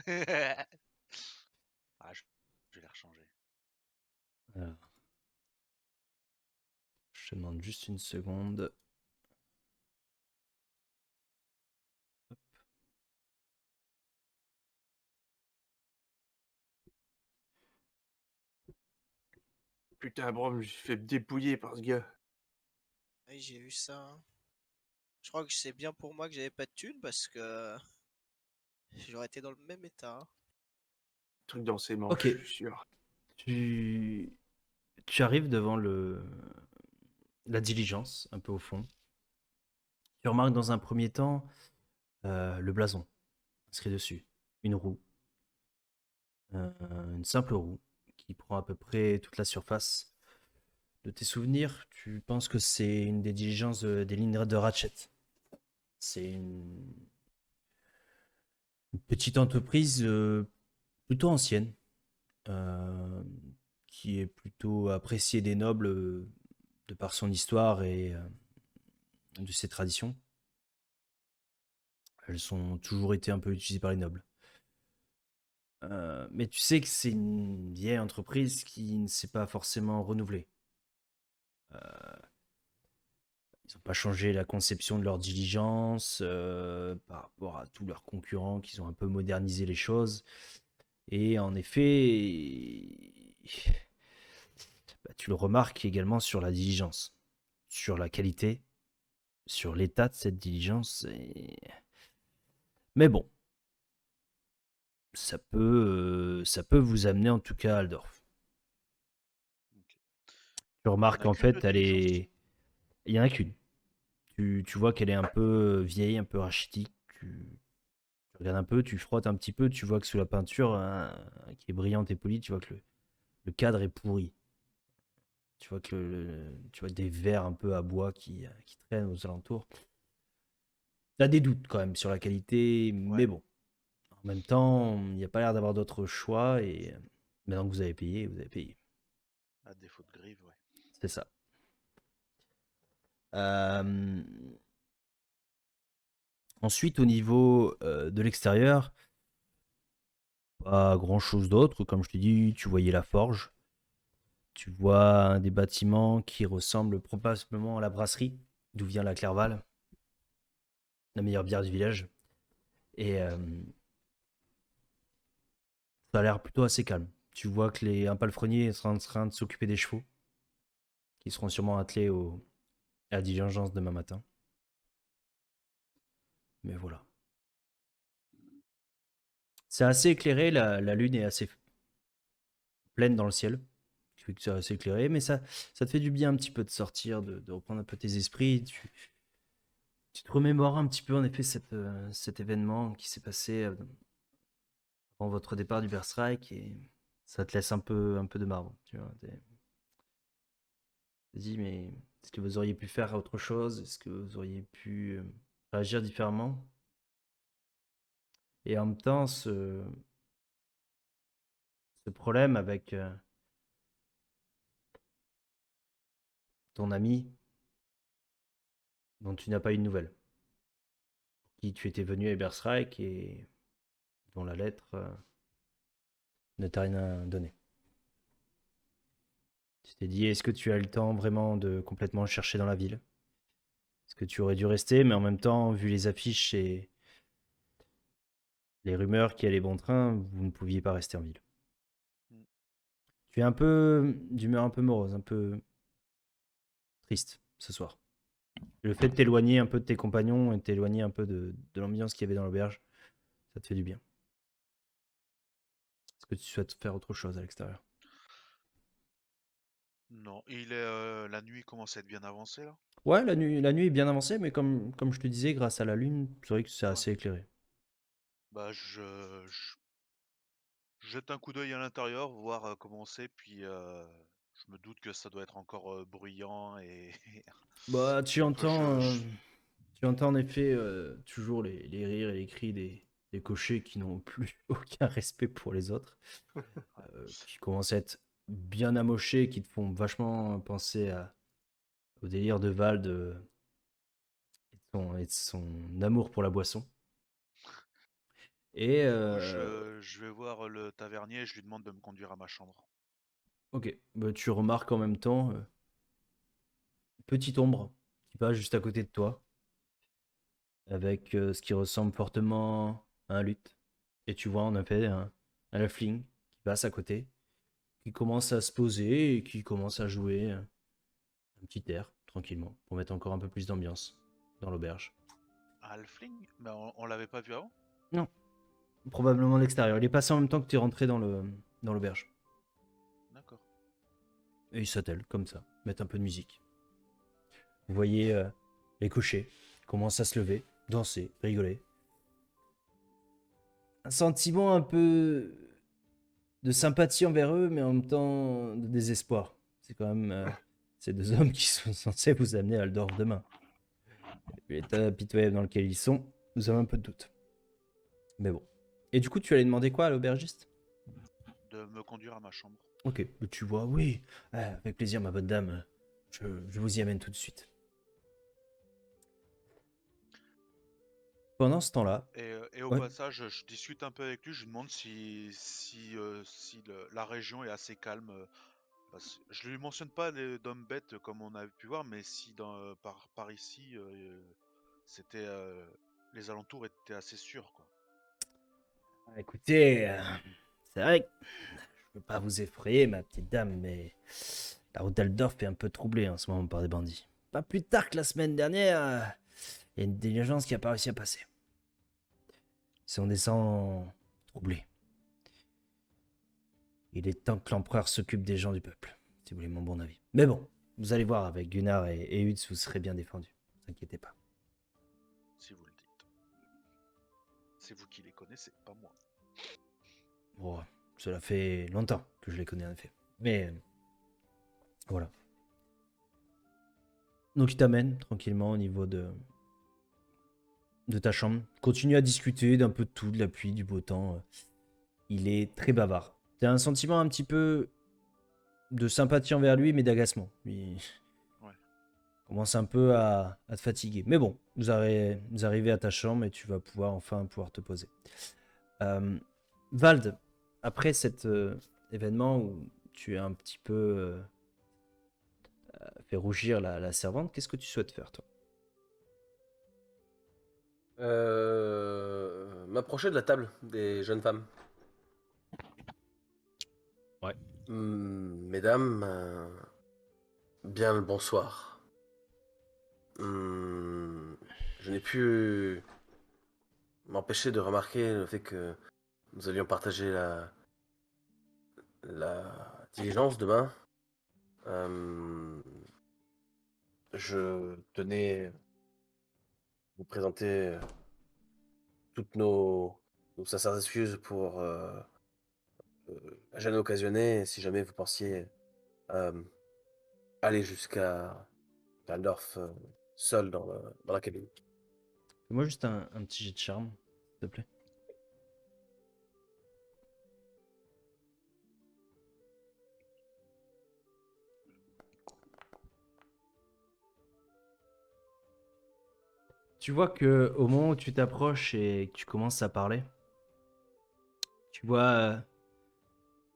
Speaker 4: Ah, je vais les rechanger.
Speaker 1: Alors. Je te demande juste une seconde.
Speaker 3: Putain, bro, je me suis fait dépouiller par ce gars.
Speaker 5: Oui, j'ai vu ça. Hein. Je crois que c'est bien pour moi que j'avais pas de thunes parce que j'aurais été dans le même état. Hein.
Speaker 3: Truc dans ses manches,
Speaker 1: Ok.
Speaker 3: je suis sûr.
Speaker 1: Tu arrives devant la diligence, un peu au fond. Tu remarques dans un premier temps le blason inscrit dessus. Une roue. Une simple roue qui prend à peu près toute la surface. De tes souvenirs, tu penses que c'est une des diligences des lignes de Ratchet. C'est une petite entreprise plutôt ancienne, euh, qui est plutôt appréciée des nobles de par son histoire et de ses traditions. Elles ont toujours été un peu utilisées par les nobles. Mais tu sais que c'est une vieille entreprise qui ne s'est pas forcément renouvelée. Euh, Ils n'ont pas changé la conception de leur diligence par rapport à tous leurs concurrents qui ont un peu modernisé les choses. Et en effet, bah, tu le remarques également sur la diligence, sur la qualité, sur l'état de cette diligence. Mais bon, ça peut vous amener en tout cas à Aldorf.
Speaker 4: Ok.
Speaker 1: Tu
Speaker 4: Il y en
Speaker 1: remarques
Speaker 4: a
Speaker 1: en
Speaker 4: qu'une de
Speaker 1: fait,
Speaker 4: diligence.
Speaker 1: il y en a qu'une. Tu vois qu'elle est un peu vieille, un peu rachitique. Tu regardes un peu, tu frottes un petit peu, tu vois que sous la peinture, hein, qui est brillante et polie, tu vois que le cadre est pourri. Tu vois que tu vois des verres un peu à bois qui traînent aux alentours. T'as des doutes quand même sur la qualité,
Speaker 4: Ouais,
Speaker 1: mais bon. En même temps, il n'y a pas l'air d'avoir d'autre choix et maintenant que vous avez payé, vous avez payé.
Speaker 4: à défaut de grive, ouais.
Speaker 1: C'est ça. Euh, Ensuite, au niveau de l'extérieur, pas grand-chose d'autre. Comme je te dis, tu voyais la forge. Tu vois des bâtiments qui ressemblent probablement à la brasserie, d'où vient la Clerval, la meilleure bière du village. Et ça a l'air plutôt assez calme. Tu vois que un palefrenier est en train de s'occuper des chevaux, qui seront sûrement attelés à la diligence demain matin. Mais voilà. C'est assez éclairé, la lune est assez pleine dans le ciel. Tu fais que c'est assez éclairé, mais ça te fait du bien un petit peu de sortir, de reprendre un peu tes esprits. Tu te remémores un petit peu en effet cet événement qui s'est passé avant votre départ du Berserk et ça te laisse un peu de marbre. Tu vois, te dis, mais est-ce que vous auriez pu faire autre chose? Est-ce que vous auriez pu réagir différemment? Et en même temps, ce problème avec ton ami dont tu n'as pas eu de nouvelles, qui tu étais venu à Berserk et dont la lettre ne t'a rien donné. Tu t'es dit, est-ce que tu as eu le temps vraiment de complètement le chercher dans la ville? Est-ce que tu aurais dû rester, mais en même temps, vu les affiches et les rumeurs qui allaient bon train, vous ne pouviez pas rester en ville.
Speaker 4: Mm.
Speaker 1: Tu es un peu d'humeur un peu morose, un peu triste ce soir. Le fait de t'éloigner un peu de tes compagnons et de t'éloigner un peu de l'ambiance qu'il y avait dans l'auberge, ça te fait du bien. Est-ce que tu souhaites faire autre chose à l'extérieur?
Speaker 4: Non, la nuit commence à être bien avancée là.
Speaker 1: Ouais, la nuit est bien avancée, mais comme je te disais, grâce à la lune, c'est vrai que c'est
Speaker 4: Ouais.
Speaker 1: assez éclairé.
Speaker 4: Bah, je jette un coup d'œil à l'intérieur, voir comment c'est, puis je me doute que ça doit être encore bruyant et
Speaker 1: Bah,
Speaker 4: donc
Speaker 1: tu entends en effet toujours les rires et les cris des cochers qui n'ont plus aucun respect pour les autres, qui commencent à être bien amochés, qui te font vachement penser au délire de Vald et de son amour pour la boisson. Et
Speaker 4: du coup je vais voir le tavernier et je lui demande de me conduire à ma chambre.
Speaker 1: ok, bah, tu remarques en même temps une petite ombre qui passe juste à côté de toi, avec ce qui ressemble fortement à un luth. Et tu vois en effet un halfling qui passe à côté, qui commence à se poser et qui commence à jouer un petit air tranquillement pour mettre encore un peu plus d'ambiance dans l'auberge.
Speaker 4: Un halfling? Mais on l'avait pas vu avant?
Speaker 1: Non, probablement de l'extérieur. Il est passé en même temps que tu es rentré dans l'auberge.
Speaker 4: D'accord.
Speaker 1: Et il s'attelle comme ça, mettre un peu de musique. Vous voyez les cochers commencent à se lever, danser, rigoler. Un sentiment un peu de sympathie envers eux, mais en même temps de désespoir. C'est quand même ces deux hommes qui sont censés vous amener à Aldorf demain. L'état pitoyable dans lequel ils sont, nous avons un peu de doute. Mais bon. Et du coup, tu allais demander quoi à l'aubergiste?
Speaker 4: De me conduire à ma chambre.
Speaker 1: Ok, tu vois, oui. Avec plaisir, ma bonne dame. Je vous y amène tout de suite. Pendant ce temps-là,
Speaker 4: Et au
Speaker 1: ouais,
Speaker 4: passage, je discute un peu avec lui, je lui demande si la région est assez calme. Je lui mentionne pas d'hommes bêtes comme on a pu voir, mais si par ici, c'était les alentours étaient assez sûrs, quoi.
Speaker 1: écoutez, c'est vrai que je peux pas vous effrayer, ma petite dame, mais la route d'Aldorf est un peu troublée en ce moment par des bandits. Pas plus tard que la semaine dernière, il y a une diligence qui a pas réussi à passer. Ils sont des sangs troublés. Il est temps que l'empereur s'occupe des gens du peuple, si vous voulez mon bon avis. Mais bon, vous allez voir, avec Gunnar et Utz, vous serez bien défendus. Ne vous inquiétez pas.
Speaker 4: Si vous le dites. C'est vous qui les connaissez, pas moi.
Speaker 1: Bon, cela fait longtemps que je les connais en effet. Mais voilà. Donc il t'amène tranquillement au niveau de ta chambre. Continue à discuter d'un peu de tout, de la pluie, du beau temps. Il est très bavard. T'as un sentiment un petit peu de sympathie envers lui, mais d'agacement. Il
Speaker 4: Ouais.
Speaker 1: commence un peu à te fatiguer. Mais bon, vous arrivez à ta chambre et tu vas pouvoir te poser. Vald, après cet événement où tu as un petit peu fait rougir la servante, qu'est-ce que tu souhaites faire, toi?
Speaker 2: M'approcher de la table des jeunes femmes.
Speaker 1: Ouais.
Speaker 2: Mesdames, bien le bonsoir. Je n'ai pu m'empêcher de remarquer le fait que nous allions partager la diligence demain. Je tenais à vous présenter toutes nos sincères excuses pour la gêne occasionnée, si jamais vous pensiez euh, aller jusqu'à Waldorf seul dans la cabine.
Speaker 1: Fais-moi juste un petit jet de charme, s'il te plaît. Tu vois que au moment où tu t'approches et que tu commences à parler, tu vois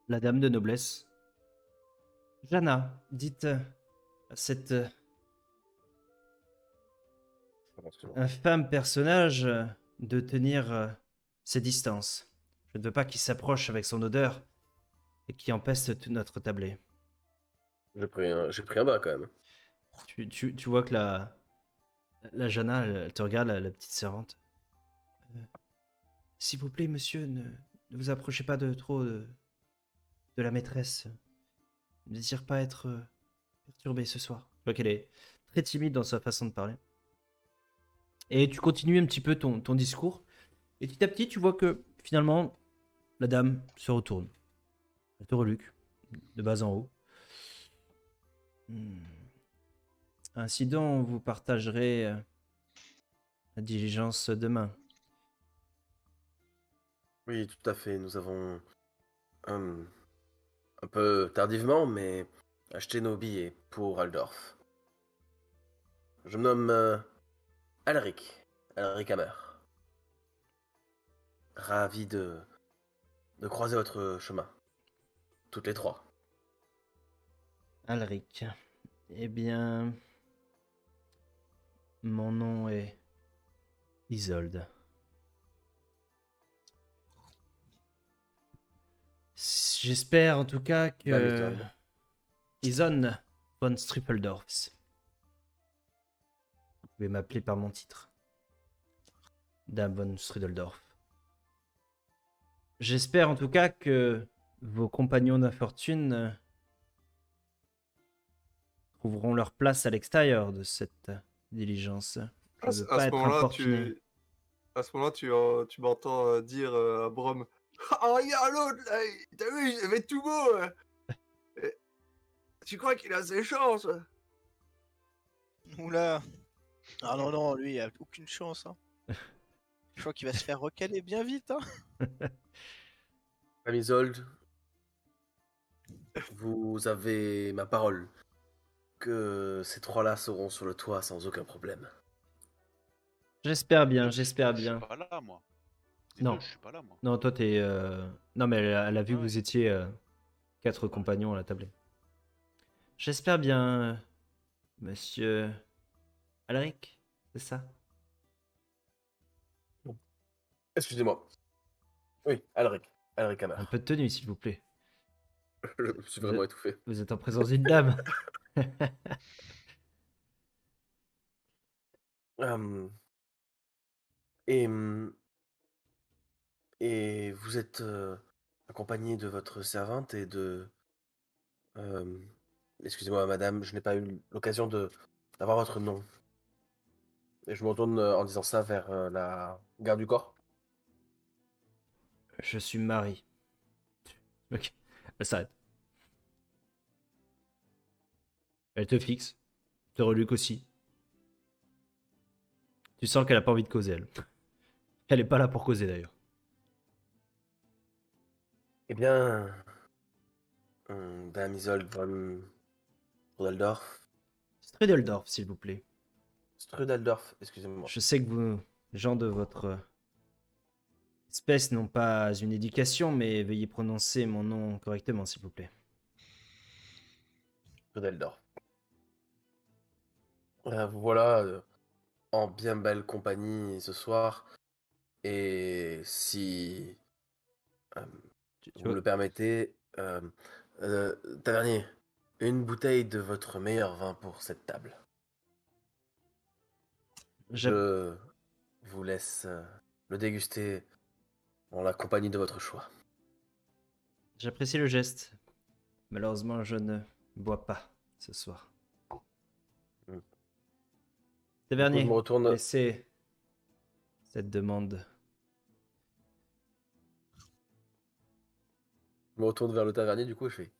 Speaker 1: la dame de noblesse. Jana, dites à cette infâme personnage de tenir ses distances. Je ne veux pas qu'il s'approche avec son odeur et qui empeste tout notre tablé.
Speaker 2: J'ai pris un bas quand même.
Speaker 1: Tu vois que la Jana, elle te regarde, la petite servante. S'il vous plaît, monsieur, ne vous approchez pas de trop de la maîtresse. Ne désire pas être perturbée ce soir. Je vois qu'elle est très timide dans sa façon de parler. Et tu continues un petit peu ton discours. Et petit à petit, tu vois que finalement, la dame se retourne. Elle te reluque de bas en haut. Hmm. Ainsi donc, vous partagerez la diligence demain.
Speaker 2: Oui, tout à fait. Nous avons un peu tardivement, mais acheté nos billets pour Aldorf. Je me nomme Alric Hammer. Ravi de croiser votre chemin. Toutes les trois.
Speaker 1: Alric. Eh bien, mon nom est Isolde. J'espère en tout cas
Speaker 2: Dame
Speaker 1: que
Speaker 2: Isolde.
Speaker 1: Ison von Strippeldorfs. Vous pouvez m'appeler par mon titre. Dame von Strideldorf. J'espère en tout cas que vos compagnons d'infortune trouveront leur place à l'extérieur de cette diligence. Je ne veux
Speaker 3: À
Speaker 1: pas
Speaker 3: ce
Speaker 1: être
Speaker 3: moment-là,
Speaker 1: importuné.
Speaker 3: tu m'entends dire à Brom: «Ah, regarde l'autre là, t'as vu, il avait tout beau, et tu crois qu'il a ses chances?»
Speaker 5: Oula. Ah non, non, lui, il a aucune chance. Hein. Je crois qu'il va se faire recaler bien vite. Hein.
Speaker 2: Dame Isolde, vous avez ma parole que ces trois-là seront sur le toit sans aucun problème.
Speaker 1: J'espère bien,
Speaker 4: Les
Speaker 1: j'espère
Speaker 4: deux, je suis
Speaker 1: bien.
Speaker 4: pas là, moi. Les
Speaker 1: Non.
Speaker 4: deux, je suis pas là, moi.
Speaker 1: Non, toi, t'es. Non, mais elle a vu
Speaker 4: Ah
Speaker 1: que
Speaker 4: ouais.
Speaker 1: vous étiez 4
Speaker 4: Ouais.
Speaker 1: compagnons à la table. J'espère bien, monsieur Alric, c'est ça?
Speaker 2: Excusez-moi. Oui, Alric. Alric Hammer.
Speaker 1: Un peu de tenue, s'il vous plaît.
Speaker 2: Je suis
Speaker 1: Vous
Speaker 2: vraiment
Speaker 1: êtes,
Speaker 2: étouffé.
Speaker 1: vous êtes en présence d'une dame.
Speaker 2: Euh, et, et vous êtes accompagné de votre servante et de... euh, excusez-moi, madame, je n'ai pas eu l'occasion d'avoir votre nom. Et je me retourne en disant ça vers la garde du corps.
Speaker 1: Je suis Marie. Ok, elle s'arrête. Elle te fixe. Te reluque aussi. Tu sens qu'elle a pas envie de causer, elle. Elle est pas là pour causer, d'ailleurs.
Speaker 2: Eh bien, Dame Isolde von Strudeldorf.
Speaker 1: Strudeldorf, s'il vous plaît.
Speaker 2: Strudeldorf, excusez-moi.
Speaker 1: Je sais que vous, gens de votre espèce, n'ont pas une éducation, mais veuillez prononcer mon nom correctement, s'il vous plaît.
Speaker 2: Strudeldorf. Vous voilà en bien belle compagnie ce soir. Et si euh,
Speaker 1: Tu
Speaker 2: vous me
Speaker 1: vois,
Speaker 2: le permettez, tavernier, une bouteille de votre meilleur vin pour cette table.
Speaker 1: j'app-
Speaker 2: Je vous laisse le déguster en la compagnie de votre choix.
Speaker 1: j'apprécie le geste. Malheureusement, je ne bois pas ce soir.
Speaker 2: Mm. Du coup,
Speaker 1: Tavernier,
Speaker 2: je me retourne,
Speaker 1: laissez cette demande.
Speaker 2: vers le tavernier, du coup, je fais.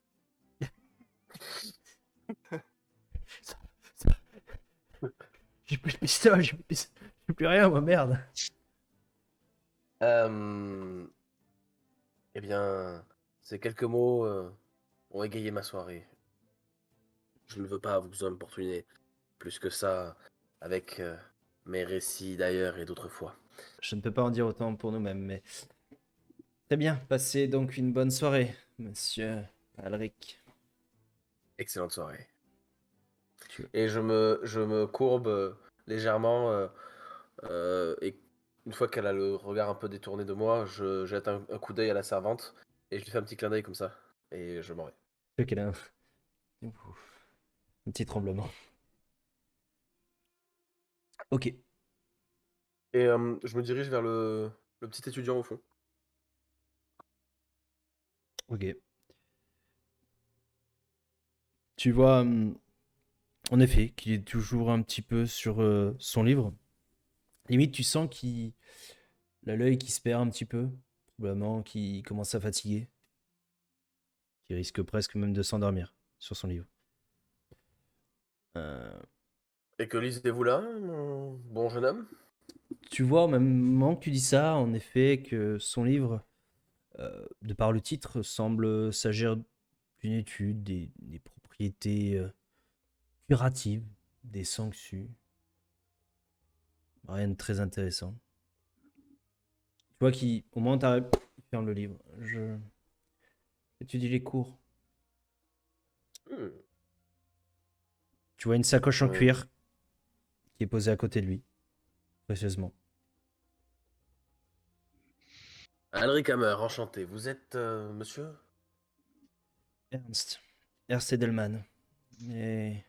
Speaker 1: J'ai plus de pistolet, j'ai plus rien, moi, merde.
Speaker 2: Euh, eh bien, ces quelques mots ont égayé ma soirée. Je ne veux pas vous importuner plus que ça avec mes récits d'ailleurs et d'autres fois.
Speaker 1: Je ne peux pas en dire autant pour nous-mêmes, mais... Très bien, passez donc une bonne soirée, monsieur Alric.
Speaker 2: Excellente soirée.
Speaker 1: Tu-
Speaker 2: Et je me courbe légèrement et une fois qu'elle a le regard un peu détourné de moi, je jette un coup d'œil à la servante et je lui fais un petit clin d'œil comme ça et je m'en vais.
Speaker 1: Ok, là. Un petit tremblement. Ok,
Speaker 2: Et je me dirige vers le petit étudiant au fond.
Speaker 1: ok. Tu vois, en effet, qu'il est toujours un petit peu sur son livre. Limite, tu sens qu'il a l'œil qui se perd un petit peu, probablement, qu'il commence à fatiguer, qu'il risque presque même de s'endormir sur son livre. Euh,
Speaker 2: Et que lisez-vous là, mon bon jeune homme?
Speaker 1: Tu vois, au même moment que tu dis ça, en effet, que son livre, de par le titre, semble s'agir d'une étude des propriétés curatives des sangsues. Rien de très intéressant. Tu vois qu'au moment où t'arrives, il ferme le livre. Je étudie les cours.
Speaker 2: Hmm.
Speaker 1: Tu vois une sacoche en
Speaker 2: Euh,
Speaker 1: cuir qui est posée à côté de lui, précieusement.
Speaker 2: Alric Hammer, enchanté. Vous êtes monsieur?
Speaker 1: Ernst. Ernst Edelman. Mais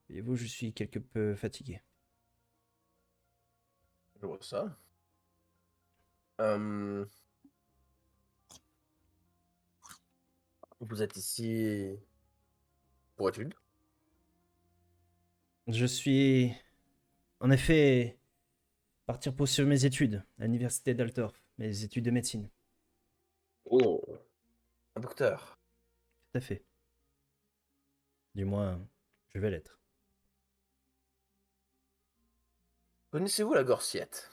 Speaker 1: voyez-vous, je suis quelque peu fatigué.
Speaker 2: Je vois ça. Euh, vous êtes ici pour études?
Speaker 1: Je suis, en effet, partir poursuivre mes études à l'université d'Altorf, mes études de médecine.
Speaker 2: Oh, un docteur.
Speaker 1: Tout à fait. Du moins, je vais l'être.
Speaker 2: Connaissez-vous la gorsiette?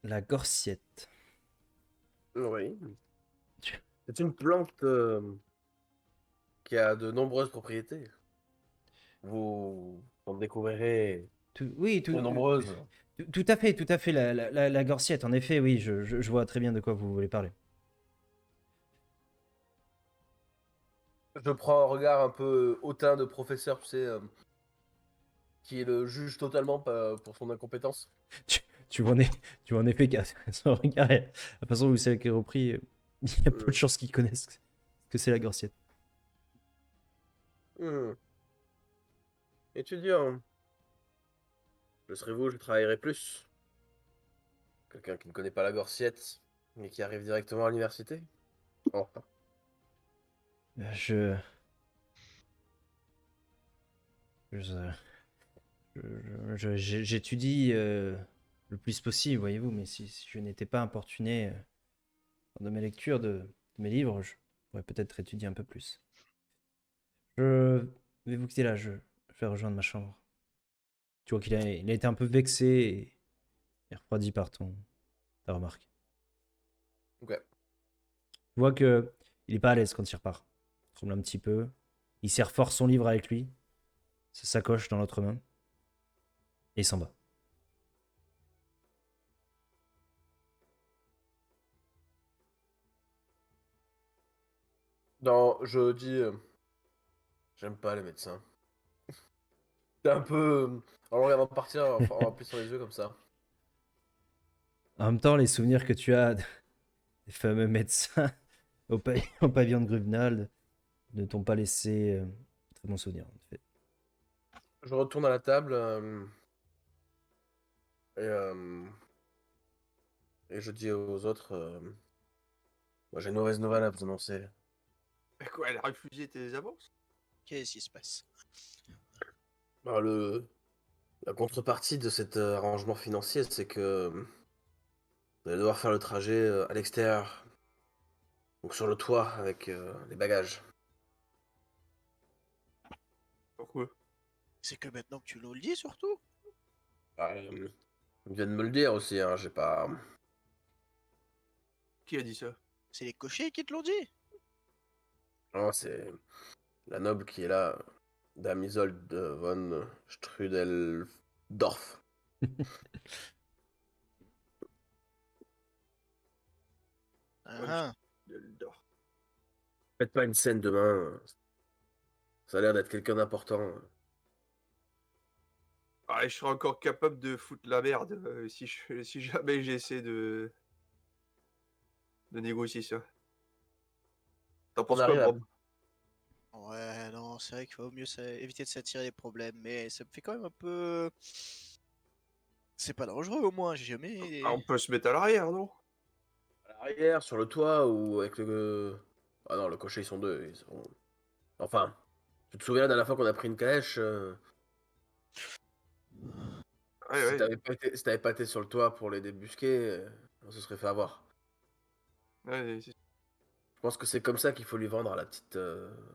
Speaker 1: La gorsiette.
Speaker 2: Oui.
Speaker 1: Tu-
Speaker 2: C'est une plante qui a de nombreuses propriétés. vous en découvrirez
Speaker 1: Oui,
Speaker 2: de nombreuses.
Speaker 1: tout à fait, la Gorsiette, en effet, oui, je vois très bien de quoi vous voulez parler.
Speaker 2: Je prends un regard un peu hautain de professeur, tu sais, qui le juge totalement pour son incompétence.
Speaker 1: Tu vois en effet qu'à son regard, et la façon dont vous savez qu'il est repris, il y a peu de chances qu'ils connaissent que c'est la Gorsiette.
Speaker 2: Étudiant, je serai vous, je travaillerai plus. Quelqu'un qui ne connaît pas la Gorsiette, mais qui arrive directement à l'université. Enfin.
Speaker 1: Je- J'étudie le plus possible, voyez-vous, mais si je n'étais pas importuné de mes lectures, de mes livres, je pourrais peut-être étudier un peu plus. Je vais vous quitter là, je vais rejoindre ma chambre. Tu vois il a été un peu vexé et refroidi par ta remarque.
Speaker 2: Ok.
Speaker 1: Tu vois que il est pas à l'aise quand il repart. Il tremble un petit peu. Il serre fort son livre avec lui, sa sacoche dans l'autre main, et il s'en va.
Speaker 2: Non, je dis, j'aime pas les médecins. C'est un peu, en le regardant partir, en plissant les yeux comme ça.
Speaker 1: En même temps, les souvenirs que tu as des fameux médecins au pavillon de Gruvenald ne t'ont pas laissé très bons souvenirs, en fait.
Speaker 2: Je retourne à la table et, euh, et je dis aux autres, moi, j'ai une mauvaise nouvelle à vous annoncer.
Speaker 3: Quoi, elle a refusé tes avances?
Speaker 5: Qu'est-ce qui se passe?
Speaker 2: Bah, la contrepartie de cet arrangement financier, c'est que vous allez devoir faire le trajet à l'extérieur, donc sur le toit avec les bagages.
Speaker 3: Pourquoi?
Speaker 5: C'est que maintenant que tu nous le dis, surtout.
Speaker 2: Bah, ils viennent me le dire aussi, hein, j'ai pas.
Speaker 3: Qui a dit ça?
Speaker 5: C'est les cochers qui te l'ont dit.
Speaker 2: Non, c'est la noble qui est là, Dame Isolde von Strudeldorf.
Speaker 5: Ah,
Speaker 3: Elle dort.
Speaker 2: Faites pas une scène demain, ça a l'air d'être quelqu'un d'important.
Speaker 3: Ah, je serais encore capable de foutre la merde si jamais j'essaie de négocier ça. T'en
Speaker 2: On
Speaker 3: penses quoi,
Speaker 2: arrive à.
Speaker 3: Brom?
Speaker 5: ouais, non, c'est vrai qu'il vaut mieux éviter de s'attirer les problèmes, mais ça me fait quand même un peu. C'est pas dangereux au moins, j'ai jamais.
Speaker 3: Ah, on peut se mettre à l'arrière, non?
Speaker 2: À l'arrière, sur le toit ou avec le. Ah non, le cocher, ils sont deux. Enfin, tu te souviens la dernière fois qu'on a pris une calèche
Speaker 3: Ouais,
Speaker 2: si
Speaker 3: ouais.
Speaker 2: t'avais pas été sur le toit pour les débusquer, on se serait fait avoir.
Speaker 3: Ouais,
Speaker 2: Je pense que c'est comme ça qu'il faut lui vendre à la petite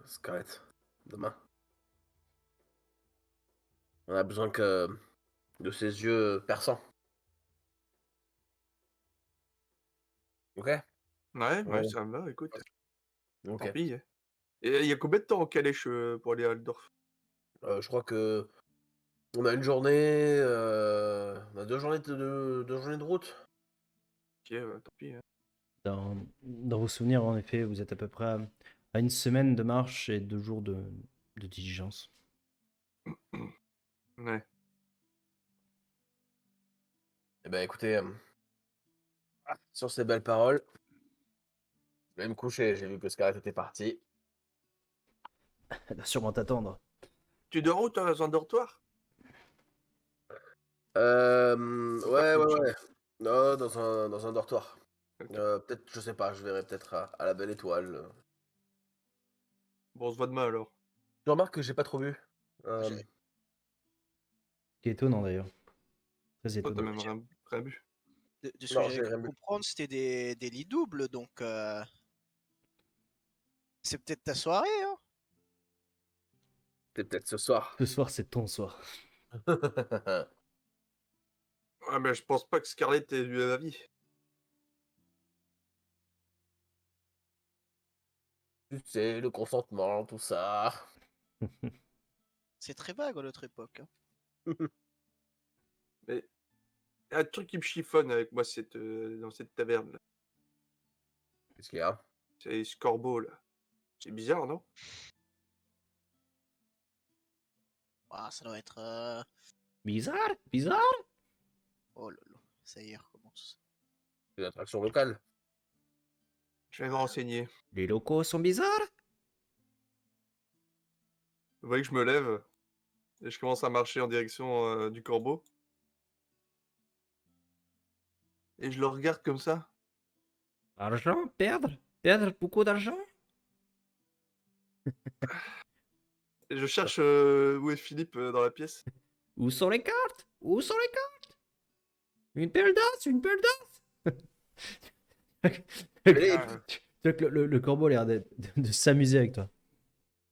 Speaker 2: Scarlett demain. On a besoin de ses yeux perçants. Ok?
Speaker 3: ouais,
Speaker 2: Ouais.
Speaker 3: ça me va, écoute.
Speaker 2: Ok.
Speaker 3: Tant pis. Et il y a combien de temps en calèche pour aller à Altdorf?
Speaker 2: Je crois que on a une journée, on a 2 journées deux journées de route.
Speaker 3: Ok, ouais, tant pis.
Speaker 1: Dans vos souvenirs, en effet, vous êtes à peu près à une semaine de marche et 2 jours de diligence.
Speaker 3: Ouais.
Speaker 2: Eh ben écoutez, sur ces belles paroles, je vais me coucher. J'ai vu que Scarlett était partie.
Speaker 1: Elle va sûrement t'attendre.
Speaker 3: Tu dors où, toi, dans un dortoir? J'espère
Speaker 2: Ouais,
Speaker 3: qu'il y a
Speaker 2: ouais,
Speaker 3: une chambre.
Speaker 2: ouais. Non, dans un dortoir.
Speaker 3: Ok.
Speaker 2: Peut-être, je sais pas, je verrai peut-être à la Belle Étoile.
Speaker 3: Bon, on se voit demain alors.
Speaker 2: Je remarque que j'ai pas trop vu.
Speaker 5: J'ai-
Speaker 1: Ce qui est étonnant d'ailleurs. Très
Speaker 3: Toi, t'as
Speaker 1: étonnant.
Speaker 3: même rien bu.
Speaker 5: de ce que
Speaker 2: Non,
Speaker 5: j'avais
Speaker 2: j'ai
Speaker 5: cru
Speaker 2: rien vu.
Speaker 5: comprendre, c'était des lits doubles, donc c'est peut-être ta soirée, hein?
Speaker 2: C'est peut-être ce soir.
Speaker 1: Ce soir, c'est ton soir.
Speaker 3: Ouais, mais je pense pas que Scarlett ait eu la vie.
Speaker 2: Tu sais, le consentement, tout ça.
Speaker 5: C'est très vague à notre époque, hein.
Speaker 3: Mais il y a un truc qui me chiffonne avec moi dans cette taverne là.
Speaker 2: Qu'est-ce qu'il y a?
Speaker 3: C'est ce corbeau là. C'est bizarre, non?
Speaker 5: Ah, ça doit être.
Speaker 1: Bizarre, bizarre.
Speaker 5: Oh là là, ça y est, recommence.
Speaker 2: C'est une attraction locale.
Speaker 3: Je vais me renseigner.
Speaker 1: Les locaux sont bizarres.
Speaker 3: Vous voyez que je me lève et je commence à marcher en direction du corbeau. Et je le regarde comme ça.
Speaker 1: Argent, perdre beaucoup d'argent.
Speaker 3: Et je cherche où est Philippe dans la pièce.
Speaker 1: Où sont les cartes? Où sont les cartes? Une pelle d'as, une pelle d'as.
Speaker 2: Allez,
Speaker 1: Tu vois que le corbeau a l'air de s'amuser avec toi.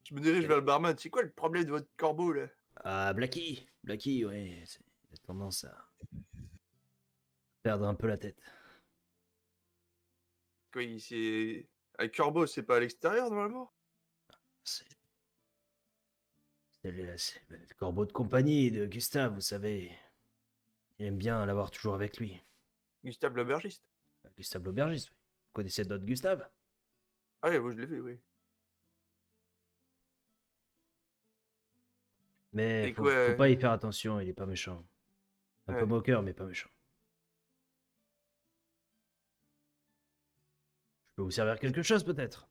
Speaker 3: Je me dirige vers le barman. C'est quoi le problème de votre corbeau là?
Speaker 1: Ah, Blacky, ouais, il a tendance à perdre un peu la tête.
Speaker 3: Quoi, c'est... Un corbeau, c'est pas à l'extérieur normalement?
Speaker 1: C'est le corbeau de compagnie de Gustave, vous savez. Il aime bien l'avoir toujours avec lui.
Speaker 3: Gustave l'aubergiste.
Speaker 1: Gustave l'aubergiste, oui. Vous connaissez d'autres Gustave?
Speaker 3: Ah oui, moi je l'ai vu, oui.
Speaker 1: Mais
Speaker 3: Et
Speaker 1: faut
Speaker 3: quoi
Speaker 1: pas y faire attention, il est pas méchant. Un peu
Speaker 3: Ouais.
Speaker 1: moqueur, mais pas méchant. Je peux vous servir quelque chose, peut-être?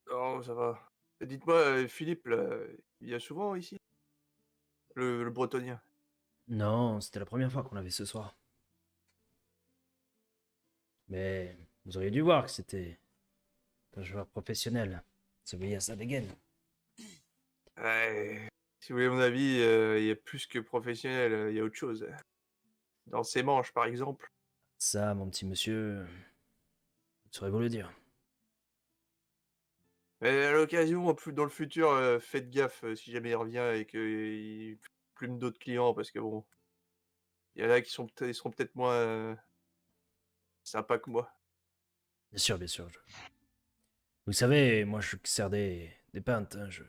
Speaker 3: Oh, ça va. Et dites-moi, Philippe, là, il y a souvent ici? Le bretonien.
Speaker 1: Non, c'était la première fois qu'on l'avait ce soir. Mais vous auriez dû voir que c'était un joueur professionnel. Ça veillait à sa dégaine.
Speaker 3: Ouais. Si vous voulez mon avis, il y a plus que professionnel, il y a autre chose. Dans ses manches, par exemple.
Speaker 1: Ça, mon petit monsieur, je saurais vous le dire.
Speaker 3: Mais à l'occasion, dans le futur, faites gaffe si jamais il revient et qu'il plume d'autres clients, parce que bon, il y en a qui ils seront peut-être moins sympas que moi.
Speaker 1: Bien sûr, bien sûr. Vous savez, moi, je sers des pintes. Hein, je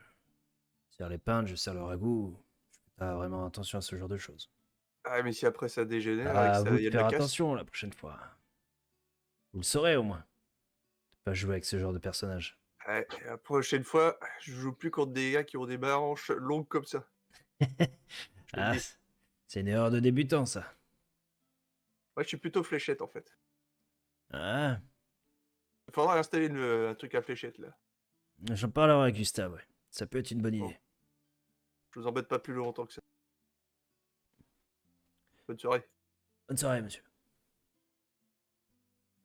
Speaker 1: sers les pintes, je sers le ragoût. Je fais pas vraiment attention à ce genre de choses.
Speaker 3: Ah, mais si après ça dégénère et que
Speaker 1: À
Speaker 3: ça,
Speaker 1: vous
Speaker 3: il y
Speaker 1: de
Speaker 3: a de
Speaker 1: faire
Speaker 3: la casse.
Speaker 1: attention la prochaine fois. Vous le saurez au moins. De pas jouer avec ce genre de personnage.
Speaker 3: Ouais, et la prochaine fois, je joue plus contre des gars qui ont des manches longues comme ça. Je te le
Speaker 1: Ah,
Speaker 3: dis.
Speaker 1: c'est une erreur de débutant, ça.
Speaker 3: Ouais, je suis plutôt fléchette en fait.
Speaker 1: Ah,
Speaker 3: Il faudra installer un truc à fléchette là.
Speaker 1: j'en parlerai avec Gustave, ouais. Ça peut être une bonne
Speaker 3: Bon.
Speaker 1: idée.
Speaker 3: Je vous embête pas plus longtemps que ça. Bonne soirée.
Speaker 1: Bonne soirée, monsieur.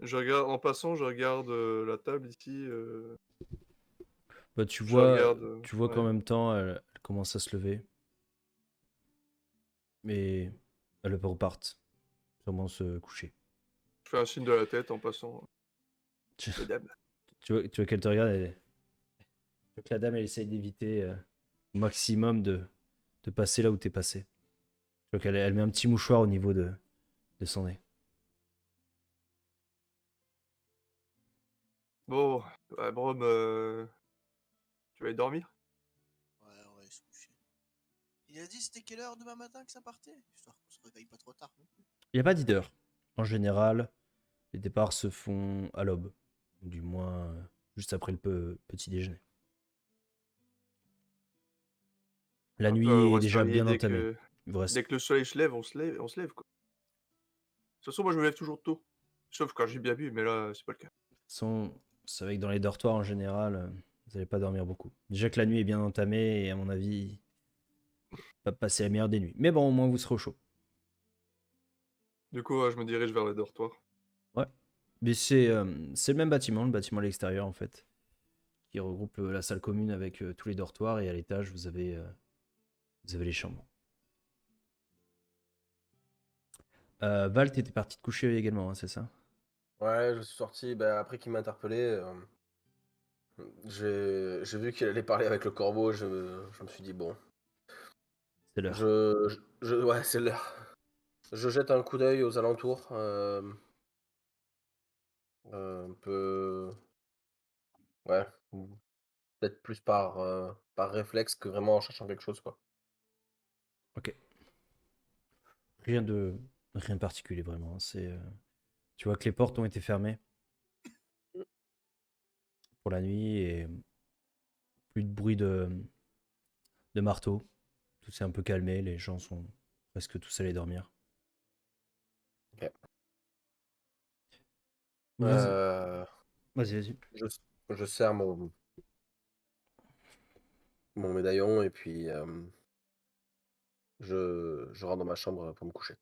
Speaker 3: Je regarde, en passant, je regarde la table ici.
Speaker 1: Bah, tu
Speaker 3: Je
Speaker 1: vois,
Speaker 3: regarde.
Speaker 1: tu vois qu'en
Speaker 3: Ouais.
Speaker 1: même temps, elle commence à se lever. Mais elle repart. Sûrement se coucher.
Speaker 3: Je fais un signe de la tête en passant.
Speaker 1: Tu,
Speaker 3: Mesdames.
Speaker 1: tu vois qu'elle te regarde et tu vois que la dame, elle essaye d'éviter au maximum de passer là où t'es passé. Tu vois qu'elle elle met un petit mouchoir au niveau de son nez.
Speaker 3: Bon, ouais, Brom, tu vas aller dormir?
Speaker 5: Ouais, on va aller se coucher. Il a dit c'était quelle heure demain matin que ça partait? Histoire qu'on se réveille pas trop tard non plus.
Speaker 1: Il n'y a pas d'heure. En général, les départs se font à l'aube. Du moins, juste après le petit déjeuner. La
Speaker 3: Un peu,
Speaker 1: nuit
Speaker 3: on
Speaker 1: est
Speaker 3: va se
Speaker 1: déjà
Speaker 3: réveiller
Speaker 1: bien entamée. Il vous reste-
Speaker 3: dès que le soleil se lève, on se lève quoi. De toute façon, moi je me lève toujours tôt. Sauf quand j'ai bien bu, mais là, c'est pas le cas.
Speaker 1: De toute façon, vous savez que dans les dortoirs en général, vous n'allez pas dormir beaucoup. Déjà que la nuit est bien entamée et à mon avis, pas passer la meilleure des nuits. Mais bon, au moins vous serez au chaud.
Speaker 3: Du coup, je me dirige vers le dortoir.
Speaker 1: Ouais. Mais c'est le même bâtiment, le bâtiment à l'extérieur en fait, qui regroupe la salle commune avec tous les dortoirs et à l'étage vous avez les chambres. Val, t'étais parti te coucher également, hein, c'est ça?
Speaker 2: Ouais, je suis sorti, bah, après qu'il m'a interpellé, j'ai vu qu'il allait parler avec le corbeau, je me suis dit, bon,
Speaker 1: C'est l'heure.
Speaker 2: ouais, c'est l'heure. Je jette un coup d'œil aux alentours, un peu, ouais, peut-être plus par réflexe que vraiment en cherchant quelque chose, quoi.
Speaker 1: Ok. Rien de particulier vraiment. Tu vois que les portes ont été fermées pour la nuit et plus de bruit de marteau. Tout s'est un peu calmé. Les gens sont presque tous allés dormir.
Speaker 2: Ok.
Speaker 1: Vous-
Speaker 2: Euh,
Speaker 1: Vas-y, vas-y.
Speaker 2: je, je serre mon médaillon et puis je rentre dans ma chambre pour me coucher.